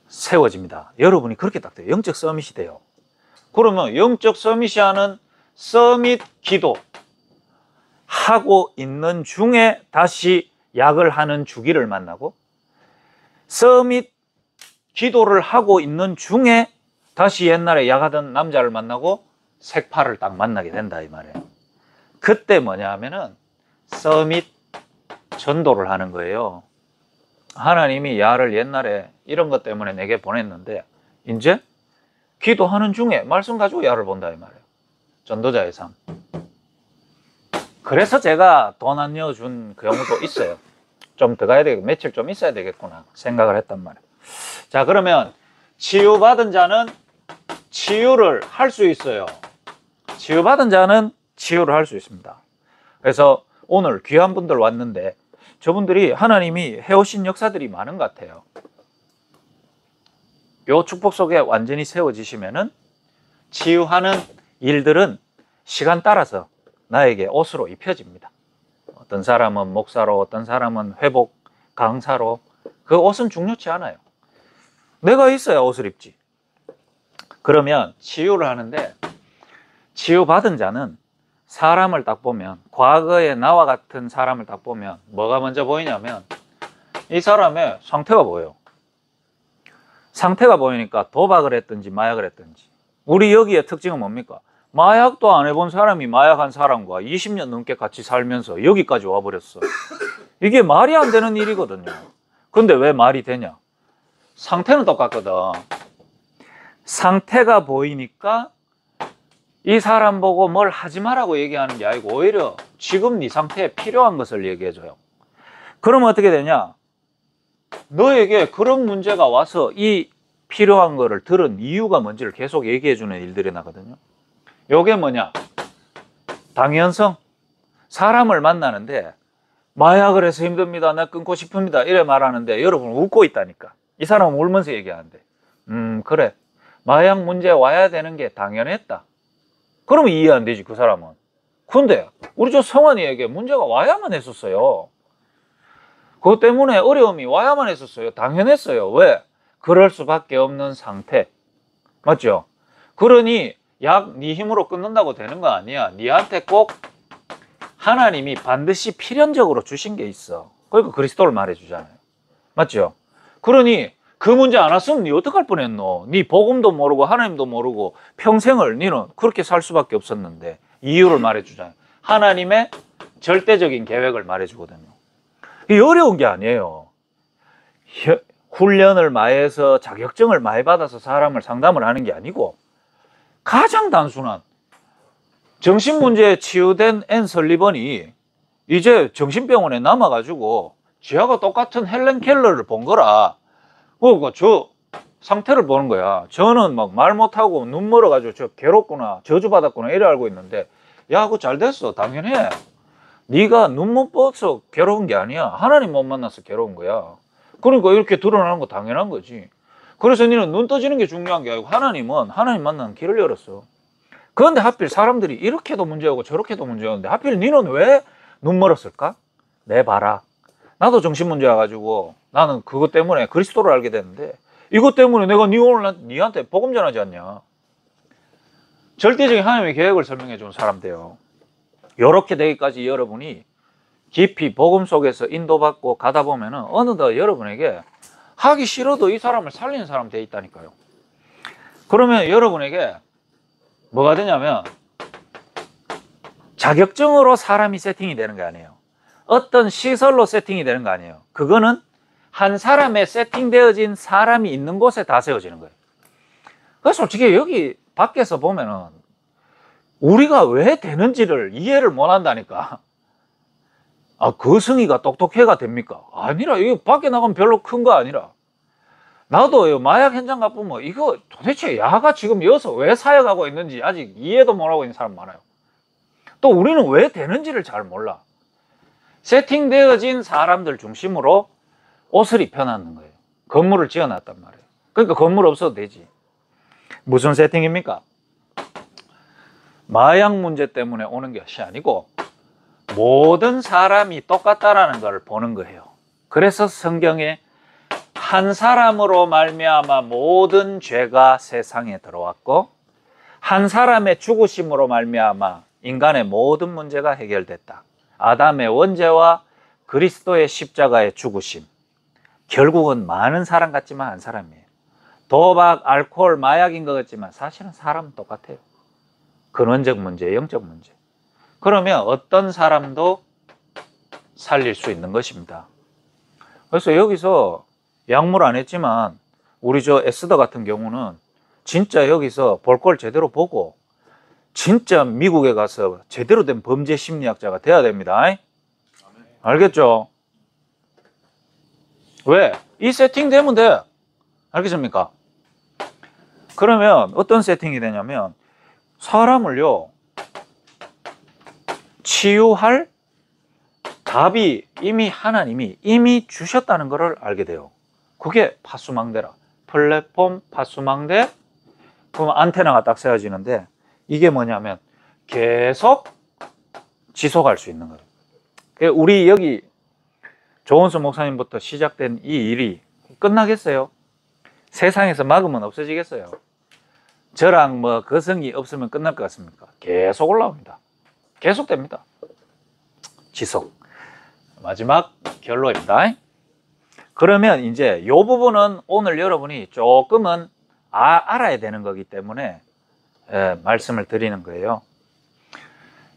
세워집니다. 여러분이 그렇게 딱 돼요. 영적 서밋이 돼요. 그러면 영적 서밋이 하는 서밋 기도 하고 있는 중에 다시 약을 하는 주기를 만나고, 서밋 기도를 하고 있는 중에 다시 옛날에 약하던 남자를 만나고 색파를 딱 만나게 된다 이 말이에요. 그때 뭐냐 하면은 서밋 전도를 하는 거예요. 하나님이 야를 옛날에 이런 것 때문에 내게 보냈는데 이제 기도하는 중에 말씀 가지고 야를 본다 이 말이에요. 전도자의 삶. 그래서 제가 돈 안 넣어준 경우도 있어요. 좀 더 가야 되겠고 며칠 좀 있어야 되겠구나 생각을 했단 말이에요. 자, 그러면 치유받은 자는 치유를 할 수 있어요. 치유받은 자는 치유를 할 수 있습니다. 그래서 오늘 귀한 분들 왔는데 저분들이 하나님이 해오신 역사들이 많은 것 같아요. 요 축복 속에 완전히 세워지시면은 치유하는 일들은 시간 따라서 나에게 옷으로 입혀집니다. 어떤 사람은 목사로, 어떤 사람은 회복 강사로. 그 옷은 중요치 않아요. 내가 있어야 옷을 입지. 그러면 치유를 하는데 치유받은 자는 사람을 딱 보면 과거의 나와 같은 사람을 딱 보면 뭐가 먼저 보이냐면 이 사람의 상태가 보여요. 상태가 보이니까 도박을 했든지 마약을 했든지. 우리 여기의 특징은 뭡니까? 마약도 안 해본 사람이 마약한 사람과 20년 넘게 같이 살면서 여기까지 와버렸어. 이게 말이 안 되는 일이거든요. 근데 왜 말이 되냐? 상태는 똑같거든. 상태가 보이니까 이 사람 보고 뭘 하지 마라고 얘기하는 게 아니고 오히려 지금 네 상태에 필요한 것을 얘기해줘요. 그러면 어떻게 되냐? 너에게 그런 문제가 와서 이 필요한 거를 들은 이유가 뭔지를 계속 얘기해주는 일들이 나거든요. 요게 뭐냐? 당연성. 사람을 만나는데 마약을 해서 힘듭니다. 나 끊고 싶습니다. 이래 말하는데 여러분 웃고 있다니까. 이 사람은 울면서 얘기하는데 그래. 마약 문제 와야 되는 게 당연했다. 그러면 이해 안 되지 그 사람은. 근데 우리 저 성환이에게 문제가 와야만 했었어요. 그것 때문에 어려움이 와야만 했었어요. 당연했어요. 왜? 그럴 수밖에 없는 상태. 맞죠? 그러니 약 네 힘으로 끊는다고 되는 거 아니야. 네한테 꼭 하나님이 반드시 필연적으로 주신 게 있어. 그러니까 그리스도를 말해주잖아요. 맞죠? 그러니 그 문제 안 왔으면 네 어떡할 뻔했노? 네 복음도 모르고 하나님도 모르고 평생을 너는 그렇게 살 수밖에 없었는데 이유를 말해주잖아요. 하나님의 절대적인 계획을 말해주거든요. 이게 어려운 게 아니에요. 훈련을 많이 해서 자격증을 많이 받아서 사람을 상담을 하는 게 아니고 가장 단순한 정신문제에 치유된 앤 설리번이 이제 정신병원에 남아가지고 지하가 똑같은 헬렌 켈러를 본 거라. 그러니까 저 상태를 보는 거야. 저는 막 말 못하고 눈 멀어가지고 저 괴롭구나 저주받았구나 이래 알고 있는데 야 그거 잘 됐어. 당연해. 네가 눈 못 떠서 괴로운 게 아니야. 하나님 못 만나서 괴로운 거야. 그러니까 이렇게 드러나는 거 당연한 거지. 그래서 너는 눈 떠지는 게 중요한 게 아니고 하나님은 하나님 만나는 길을 열었어. 그런데 하필 사람들이 이렇게도 문제오고 저렇게도 문제였는데 하필 너는 왜 눈 멀었을까? 내 봐라. 나도 정신문제 와가지고 나는 그것 때문에 그리스도를 알게 됐는데 이것 때문에 내가 오늘 니한테 복음 전하지 않냐. 절대적인 하나님의 계획을 설명해 준 사람 돼요. 이렇게 되기까지 여러분이 깊이 복음 속에서 인도받고 가다 보면은 어느덧 여러분에게 하기 싫어도 이 사람을 살리는 사람 돼 있다니까요. 그러면 여러분에게 뭐가 되냐면 자격증으로 사람이 세팅이 되는 게 아니에요. 어떤 시설로 세팅이 되는 거 아니에요. 그거는 한 사람의 세팅되어진 사람이 있는 곳에 다 세워지는 거예요. 그래서 솔직히 여기 밖에서 보면은 우리가 왜 되는지를 이해를 못 한다니까. 아, 그 승희가 똑똑해가 됩니까? 아니라, 이거 밖에 나가면 별로 큰 거 아니라. 나도 마약 현장 가보면 이거 도대체 야가 지금 여기서 왜 사역하고 있는지 아직 이해도 못하고 있는 사람 많아요. 또 우리는 왜 되는지를 잘 몰라. 세팅되어진 사람들 중심으로 옷을 입혀놨는 거예요. 건물을 지어놨단 말이에요. 그러니까 건물 없어도 되지. 무슨 세팅입니까? 마약 문제 때문에 오는 것이 아니고 모든 사람이 똑같다라는 걸 보는 거예요. 그래서 성경에 한 사람으로 말미암아 모든 죄가 세상에 들어왔고 한 사람의 죽으심으로 말미암아 인간의 모든 문제가 해결됐다. 아담의 원죄와 그리스도의 십자가의 죽으심. 결국은 많은 사람 같지만 한 사람이에요. 도박, 알코올, 마약인 것 같지만 사실은 사람은 똑같아요. 근원적 문제, 영적 문제. 그러면 어떤 사람도 살릴 수 있는 것입니다. 그래서 여기서 약물 안 했지만 우리 저 에스더 같은 경우는 진짜 여기서 볼 걸 제대로 보고 진짜 미국에 가서 제대로 된 범죄 심리학자가 돼야 됩니다. 알겠죠? 왜? 이 세팅 되면 돼. 알겠습니까? 그러면 어떤 세팅이 되냐면 사람을요 치유할 답이 이미 하나님이 이미 주셨다는 것을 알게 돼요. 그게 파수망대라. 플랫폼 파수망대. 그러면 안테나가 딱 세워지는데 이게 뭐냐면 계속 지속할 수 있는 거예요. 우리 여기 조원수 목사님부터 시작된 이 일이 끝나겠어요? 세상에서 막으면 없어지겠어요? 저랑 뭐 거성이 없으면 끝날 것 같습니까? 계속 올라옵니다. 계속됩니다. 지속. 마지막 결론입니다. 그러면 이제 이 부분은 오늘 여러분이 조금은 알아야 되는 거기 때문에 말씀을 드리는 거예요.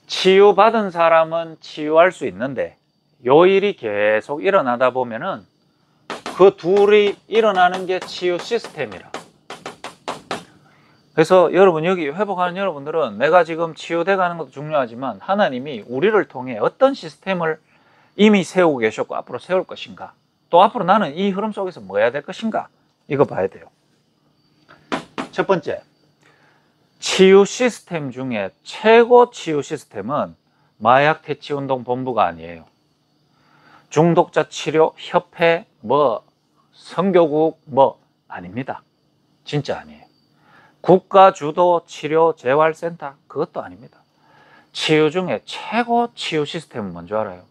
치유받은 사람은 치유할 수 있는데 요 일이 계속 일어나다 보면은 그 둘이 일어나는 게 치유 시스템이라. 그래서 여러분, 여기 회복하는 여러분들은 내가 지금 치유돼 가는 것도 중요하지만 하나님이 우리를 통해 어떤 시스템을 이미 세우고 계셨고 앞으로 세울 것인가, 또 앞으로 나는 이 흐름 속에서 뭐 해야 될 것인가, 이거 봐야 돼요. 첫 번째, 치유 시스템 중에 최고 치유 시스템은 마약 퇴치운동 본부가 아니에요. 중독자 치료 협회 선교국 아닙니다. 진짜 아니에요. 국가 주도 치료 재활센터, 그것도 아닙니다. 치유 중에 최고 치유 시스템은 뭔지 알아요?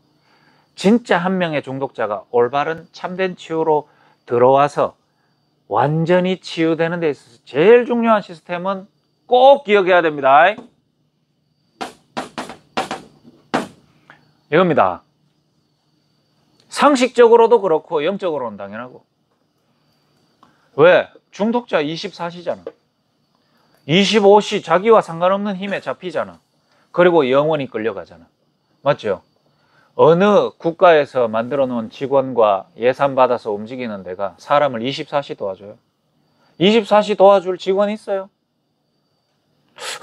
진짜 한 명의 중독자가 올바른 참된 치유로 들어와서 완전히 치유되는 데 있어서 제일 중요한 시스템은 꼭 기억해야 됩니다. 이겁니다. 상식적으로도 그렇고 영적으로는 당연하고. 왜? 중독자 24시잖아. 25시 자기와 상관없는 힘에 잡히잖아. 그리고 영원히 끌려가잖아. 맞죠? 어느 국가에서 만들어 놓은 직원과 예산 받아서 움직이는 데가 사람을 24시 도와줘요? 24시 도와줄 직원이 있어요?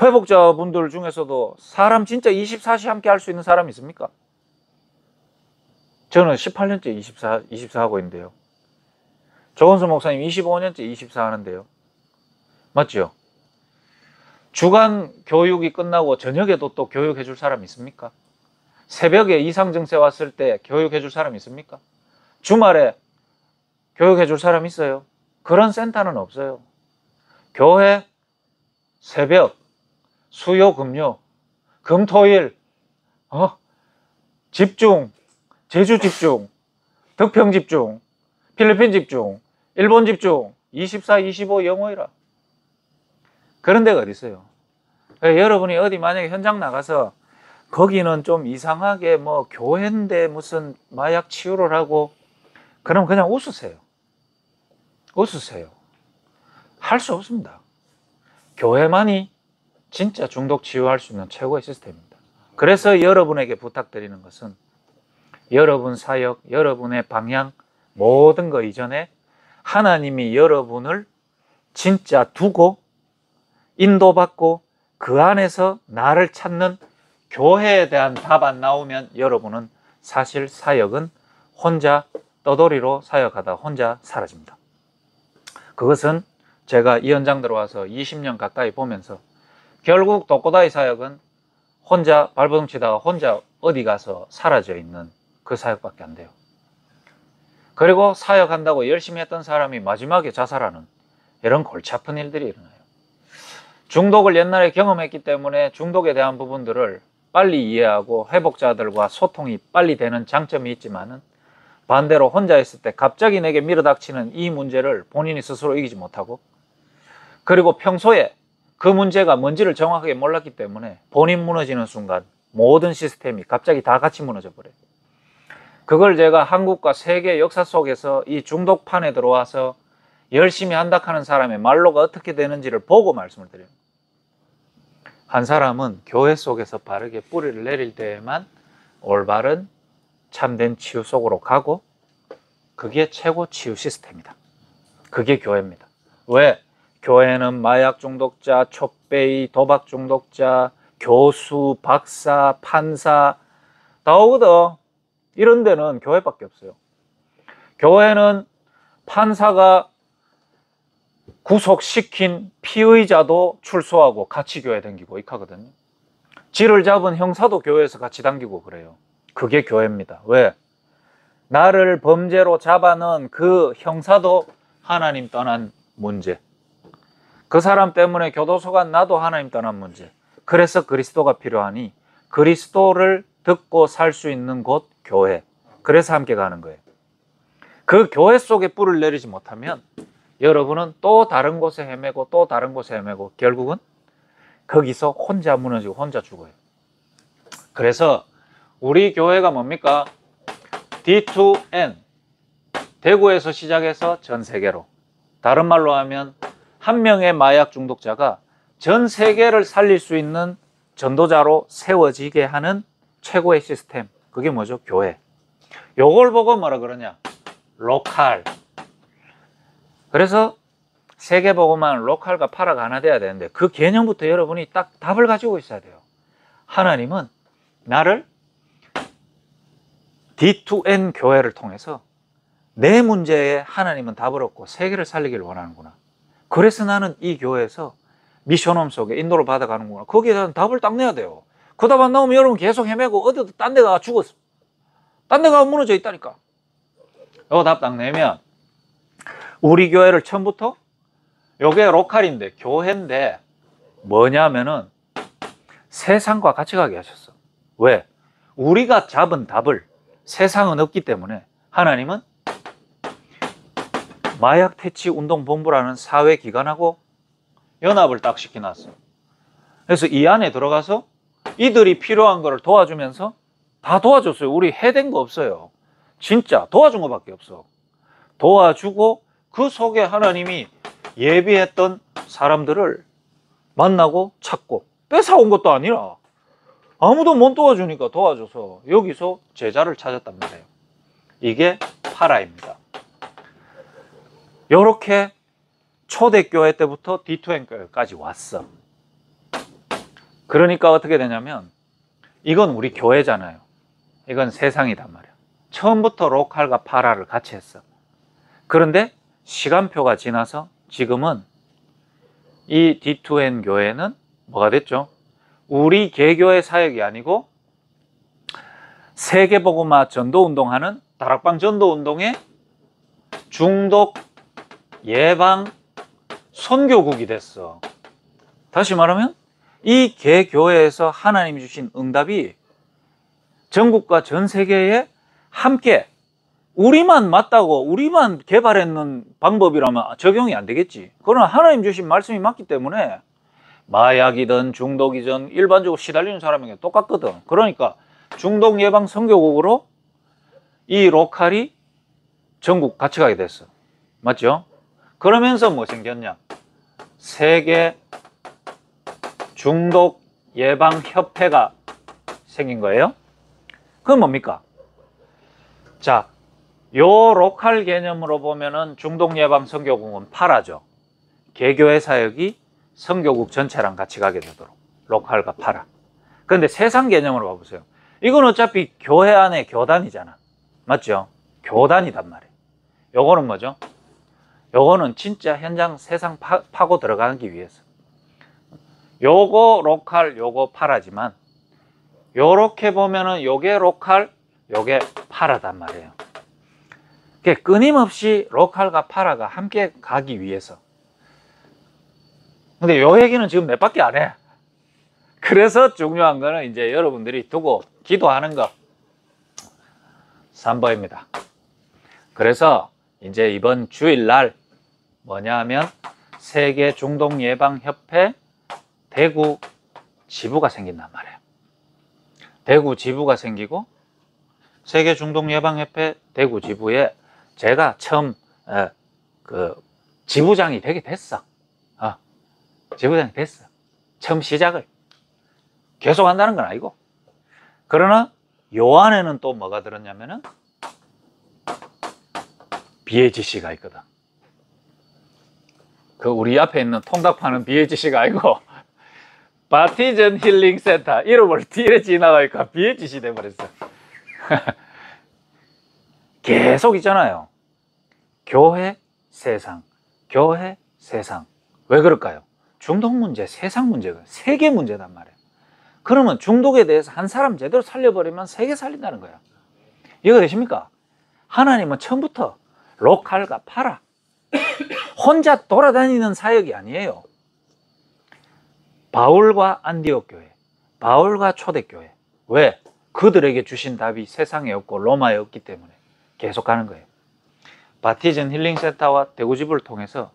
회복자분들 중에서도 사람 진짜 24시 함께 할 수 있는 사람이 있습니까? 저는 18년째 24 하고 있는데요. 조건수 목사님 25년째 24 하는데요. 맞죠? 주간 교육이 끝나고 저녁에도 또 교육해 줄 사람 있습니까? 새벽에 이상 증세 왔을 때 교육해 줄 사람 있습니까? 주말에 교육해 줄 사람 있어요? 그런 센터는 없어요. 교회, 새벽, 수요, 금요, 금토일, 집중, 제주 집중, 덕평 집중, 필리핀 집중, 일본 집중, 24, 25 영어이라. 그런 데가 어디 있어요? 여러분이 어디 만약에 현장 나가서 거기는 좀 이상하게 교회인데 무슨 마약 치유를 하고, 그럼 그냥 웃으세요. 웃으세요. 할 수 없습니다. 교회만이 진짜 중독 치유할 수 있는 최고의 시스템입니다. 그래서 여러분에게 부탁드리는 것은 여러분 사역, 여러분의 방향, 모든 거 이전에 하나님이 여러분을 진짜 두고 인도받고 그 안에서 나를 찾는 교회에 대한 답 안 나오면 여러분은 사실 사역은 혼자 떠돌이로 사역하다 혼자 사라집니다. 그것은 제가 이 현장 들어와서 20년 가까이 보면서 결국 독고다이 사역은 혼자 발버둥 치다가 혼자 어디 가서 사라져 있는 그 사역밖에 안 돼요. 그리고 사역한다고 열심히 했던 사람이 마지막에 자살하는 이런 골치 아픈 일들이 일어나요. 중독을 옛날에 경험했기 때문에 중독에 대한 부분들을 빨리 이해하고 회복자들과 소통이 빨리 되는 장점이 있지만은 반대로 혼자 있을 때 갑자기 내게 밀어닥치는 이 문제를 본인이 스스로 이기지 못하고, 그리고 평소에 그 문제가 뭔지를 정확하게 몰랐기 때문에 본인 무너지는 순간 모든 시스템이 갑자기 다 같이 무너져 버려요. 그걸 제가 한국과 세계 역사 속에서 이 중독판에 들어와서 열심히 한다 하는 사람의 말로가 어떻게 되는지를 보고 말씀을 드려요. 한 사람은 교회 속에서 바르게 뿌리를 내릴 때에만 올바른 참된 치유 속으로 가고, 그게 최고 치유 시스템이다. 그게 교회입니다. 왜? 교회는 마약 중독자, 촛배이, 도박 중독자, 교수, 박사, 판사 다 오거든. 이런 데는 교회밖에 없어요. 교회는 판사가 구속시킨 피의자도 출소하고 같이 교회 다니고 이카거든요. 쥐를 잡은 형사도 교회에서 같이 다니고 그래요. 그게 교회입니다. 왜? 나를 범죄로 잡아넣은 그 형사도 하나님 떠난 문제, 그 사람 때문에 교도소 간 나도 하나님 떠난 문제. 그래서 그리스도가 필요하니 그리스도를 듣고 살 수 있는 곳 교회. 그래서 함께 가는 거예요. 그 교회 속에 뿔을 내리지 못하면 여러분은 또 다른 곳에 헤매고 또 다른 곳에 헤매고 결국은 거기서 혼자 무너지고 혼자 죽어요. 그래서 우리 교회가 뭡니까? D2N, 대구에서 시작해서 전 세계로. 다른 말로 하면 한 명의 마약 중독자가 전 세계를 살릴 수 있는 전도자로 세워지게 하는 최고의 시스템. 그게 뭐죠? 교회. 요걸 보고 뭐라 그러냐? 로컬. 그래서 세계보고만 로컬과 파라가 하나 돼야 되는데 그 개념부터 여러분이 딱 답을 가지고 있어야 돼요. 하나님은 나를 D2N 교회를 통해서 내 문제에 하나님은 답을 얻고 세계를 살리기를 원하는구나. 그래서 나는 이 교회에서 미션홈 속에 인도를 받아가는구나. 거기에 대한 답을 딱 내야 돼요. 그 답 안 나오면 여러분 계속 헤매고 어디도 딴 데 가 죽었어. 딴 데 가 무너져 있다니까. 요 답 딱 내면 우리 교회를 처음부터 요게 로컬인데 교회인데 뭐냐면은 세상과 같이 가게 하셨어. 왜? 우리가 잡은 답을 세상은 없기 때문에 하나님은 마약 퇴치 운동 본부라는 사회 기관하고 연합을 딱 시켜놨어. 그래서 이 안에 들어가서 이들이 필요한 거를 도와주면서 다 도와줬어요. 우리 해댄 거 없어요. 진짜 도와준 거밖에 없어. 도와주고 그 속에 하나님이 예비했던 사람들을 만나고 찾고 뺏어온 것도 아니라 아무도 못 도와주니까 도와줘서 여기서 제자를 찾았단 말이에요. 이게 파라입니다. 이렇게 초대교회 때부터 D2N 교회까지 왔어. 그러니까 어떻게 되냐면 이건 우리 교회잖아요. 이건 세상이단 말이야. 처음부터 로컬과 파라를 같이 했어. 그런데 시간표가 지나서 지금은 이 D2N 교회는 뭐가 됐죠? 우리 개교의 사역이 아니고 세계복음화 전도운동하는 다락방 전도운동의 중독 예방 선교국이 됐어. 다시 말하면 이 개교회에서 하나님이 주신 응답이 전국과 전 세계에 함께 우리만 맞다고 우리만 개발했는 방법이라면 적용이 안 되겠지. 그러나 하나님 주신 말씀이 맞기 때문에 마약이든 중독이든 일반적으로 시달리는 사람에게 똑같거든. 그러니까 중독 예방 선교국으로 이 로컬이 전국 같이 가게 됐어. 맞죠? 그러면서 뭐 생겼냐? 세계 중독 예방 협회가 생긴 거예요. 그건 뭡니까? 자, 요 로컬 개념으로 보면은 중독 예방 선교국은 파라죠. 개교회 사역이 선교국 전체랑 같이 가게 되도록 로컬과 파라. 그런데 세상 개념으로 봐보세요. 이건 어차피 교회 안에 교단이잖아. 맞죠? 교단이단 말이에요. 요거는 뭐죠? 요거는 진짜 현장 세상 파고 들어가기 위해서. 요거 로컬, 요거 파라지만 요렇게 보면은 요게 로컬, 요게 파라단 말이에요. 끊임없이 로컬과 파라가 함께 가기 위해서. 근데 요 얘기는 지금 몇 밖에 안 해. 그래서 중요한 거는 이제 여러분들이 두고 기도하는 거 3번입니다. 그래서 이제 이번 주일날 뭐냐 하면 세계 중독 예방 협회 대구 지부가 생긴단 말이에요. 대구 지부가 생기고 세계 중독 예방 협회 대구 지부에 제가 처음 지부장이 되게 됐어. 지부장이 됐어. 처음 시작을. 계속 한다는 건 아니고. 그러나 요 안에는 또 뭐가 들었냐면은 BHC가 있거든. 그 우리 앞에 있는 통닭 파는 BHC가 아니고 바티전 힐링 센터 이름을 뒤에 지나가니까 BHC 돼버렸어. 계속 있잖아요. 교회, 세상, 교회, 세상. 왜 그럴까요? 중독 문제, 세상 문제가 세계 문제단 말이에요. 그러면 중독에 대해서 한 사람 제대로 살려버리면 세계 살린다는 거야. 이해가 되십니까? 하나님은 처음부터 로컬과 파라 혼자 돌아다니는 사역이 아니에요. 바울과 안디옥 교회, 바울과 초대교회. 왜? 그들에게 주신 답이 세상에 없고 로마에 없기 때문에 계속 가는 거예요. 바티즌 힐링센터와 대구집을 통해서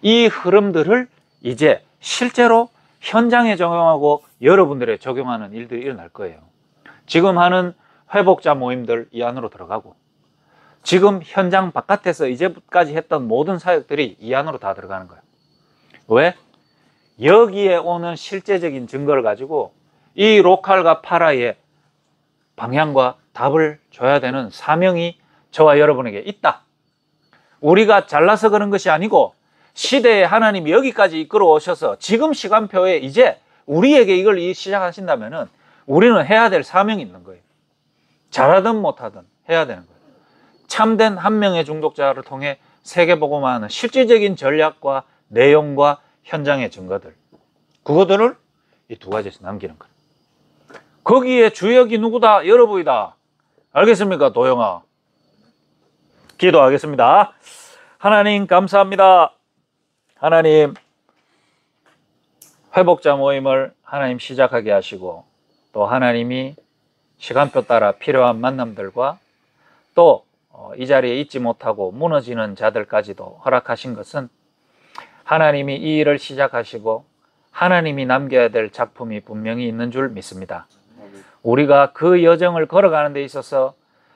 이 흐름들을 이제 실제로 현장에 적용하고 여러분들의 적용하는 일들이 일어날 거예요. 지금 하는 회복자 모임들 이 안으로 들어가고, 지금 현장 바깥에서 이제까지 했던 모든 사역들이 이 안으로 다 들어가는 거예요. 왜? 여기에 오는 실제적인 증거를 가지고 이 로컬과 파라의 방향과 답을 줘야 되는 사명이 저와 여러분에게 있다. 우리가 잘나서 그런 것이 아니고 시대에 하나님이 여기까지 이끌어 오셔서 지금 시간표에 이제 우리에게 이걸 시작하신다면은 우리는 해야 될 사명이 있는 거예요. 잘하든 못하든 해야 되는 거예요. 참된 한 명의 중독자를 통해 세계복음화하는 실질적인 전략과 내용과 현장의 증거들, 그거들을 이 두 가지에서 남기는 거예요. 거기에 주역이 누구다? 여러분이다. 알겠습니까, 도영아? 기도하겠습니다. 하나님 감사합니다. 하나님, 회복자 모임을 하나님 시작하게 하시고, 또 하나님이 시간표 따라 필요한 만남들과 또 이 자리에 있지 못하고 무너지는 자들까지도 허락하신 것은 하나님이 이 일을 시작하시고 하나님이 남겨야 될 작품이 분명히 있는 줄 믿습니다. 우리가 그 여정을 걸어가는 데 있어서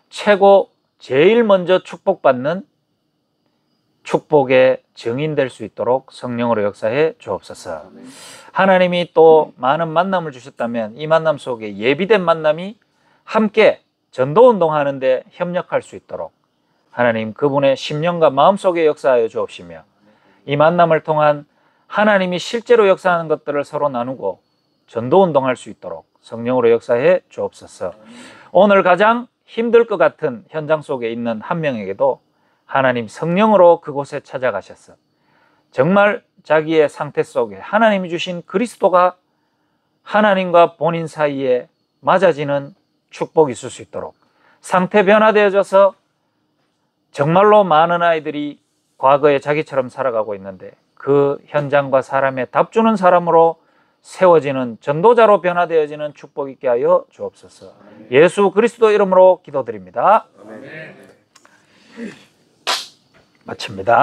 최고 제일 먼저 축복받는 축복의 증인될 수 있도록 성령으로 역사해 주옵소서. 하나님이 또 많은 만남을 주셨다면 이 만남 속에 예비된 만남이 함께 전도운동 하는데 협력할 수 있도록 하나님 그분의 심령과 마음속에 역사하여 주옵시며, 이 만남을 통한 하나님이 실제로 역사하는 것들을 서로 나누고 전도운동할 수 있도록 성령으로 역사해 주옵소서. 오늘 가장 힘들 것 같은 현장 속에 있는 한 명에게도 하나님 성령으로 그곳에 찾아가셔서 정말 자기의 상태 속에 하나님이 주신 그리스도가 하나님과 본인 사이에 맞아지는 축복이 있을 수 있도록 상태 변화되어져서 정말로 많은 아이들이 과거에 자기처럼 살아가고 있는데 그 현장과 사람의 답주는 사람으로 세워지는 전도자로 변화되어지는 축복 있게 하여 주옵소서. 예수 그리스도 이름으로 기도드립니다. 마칩니다.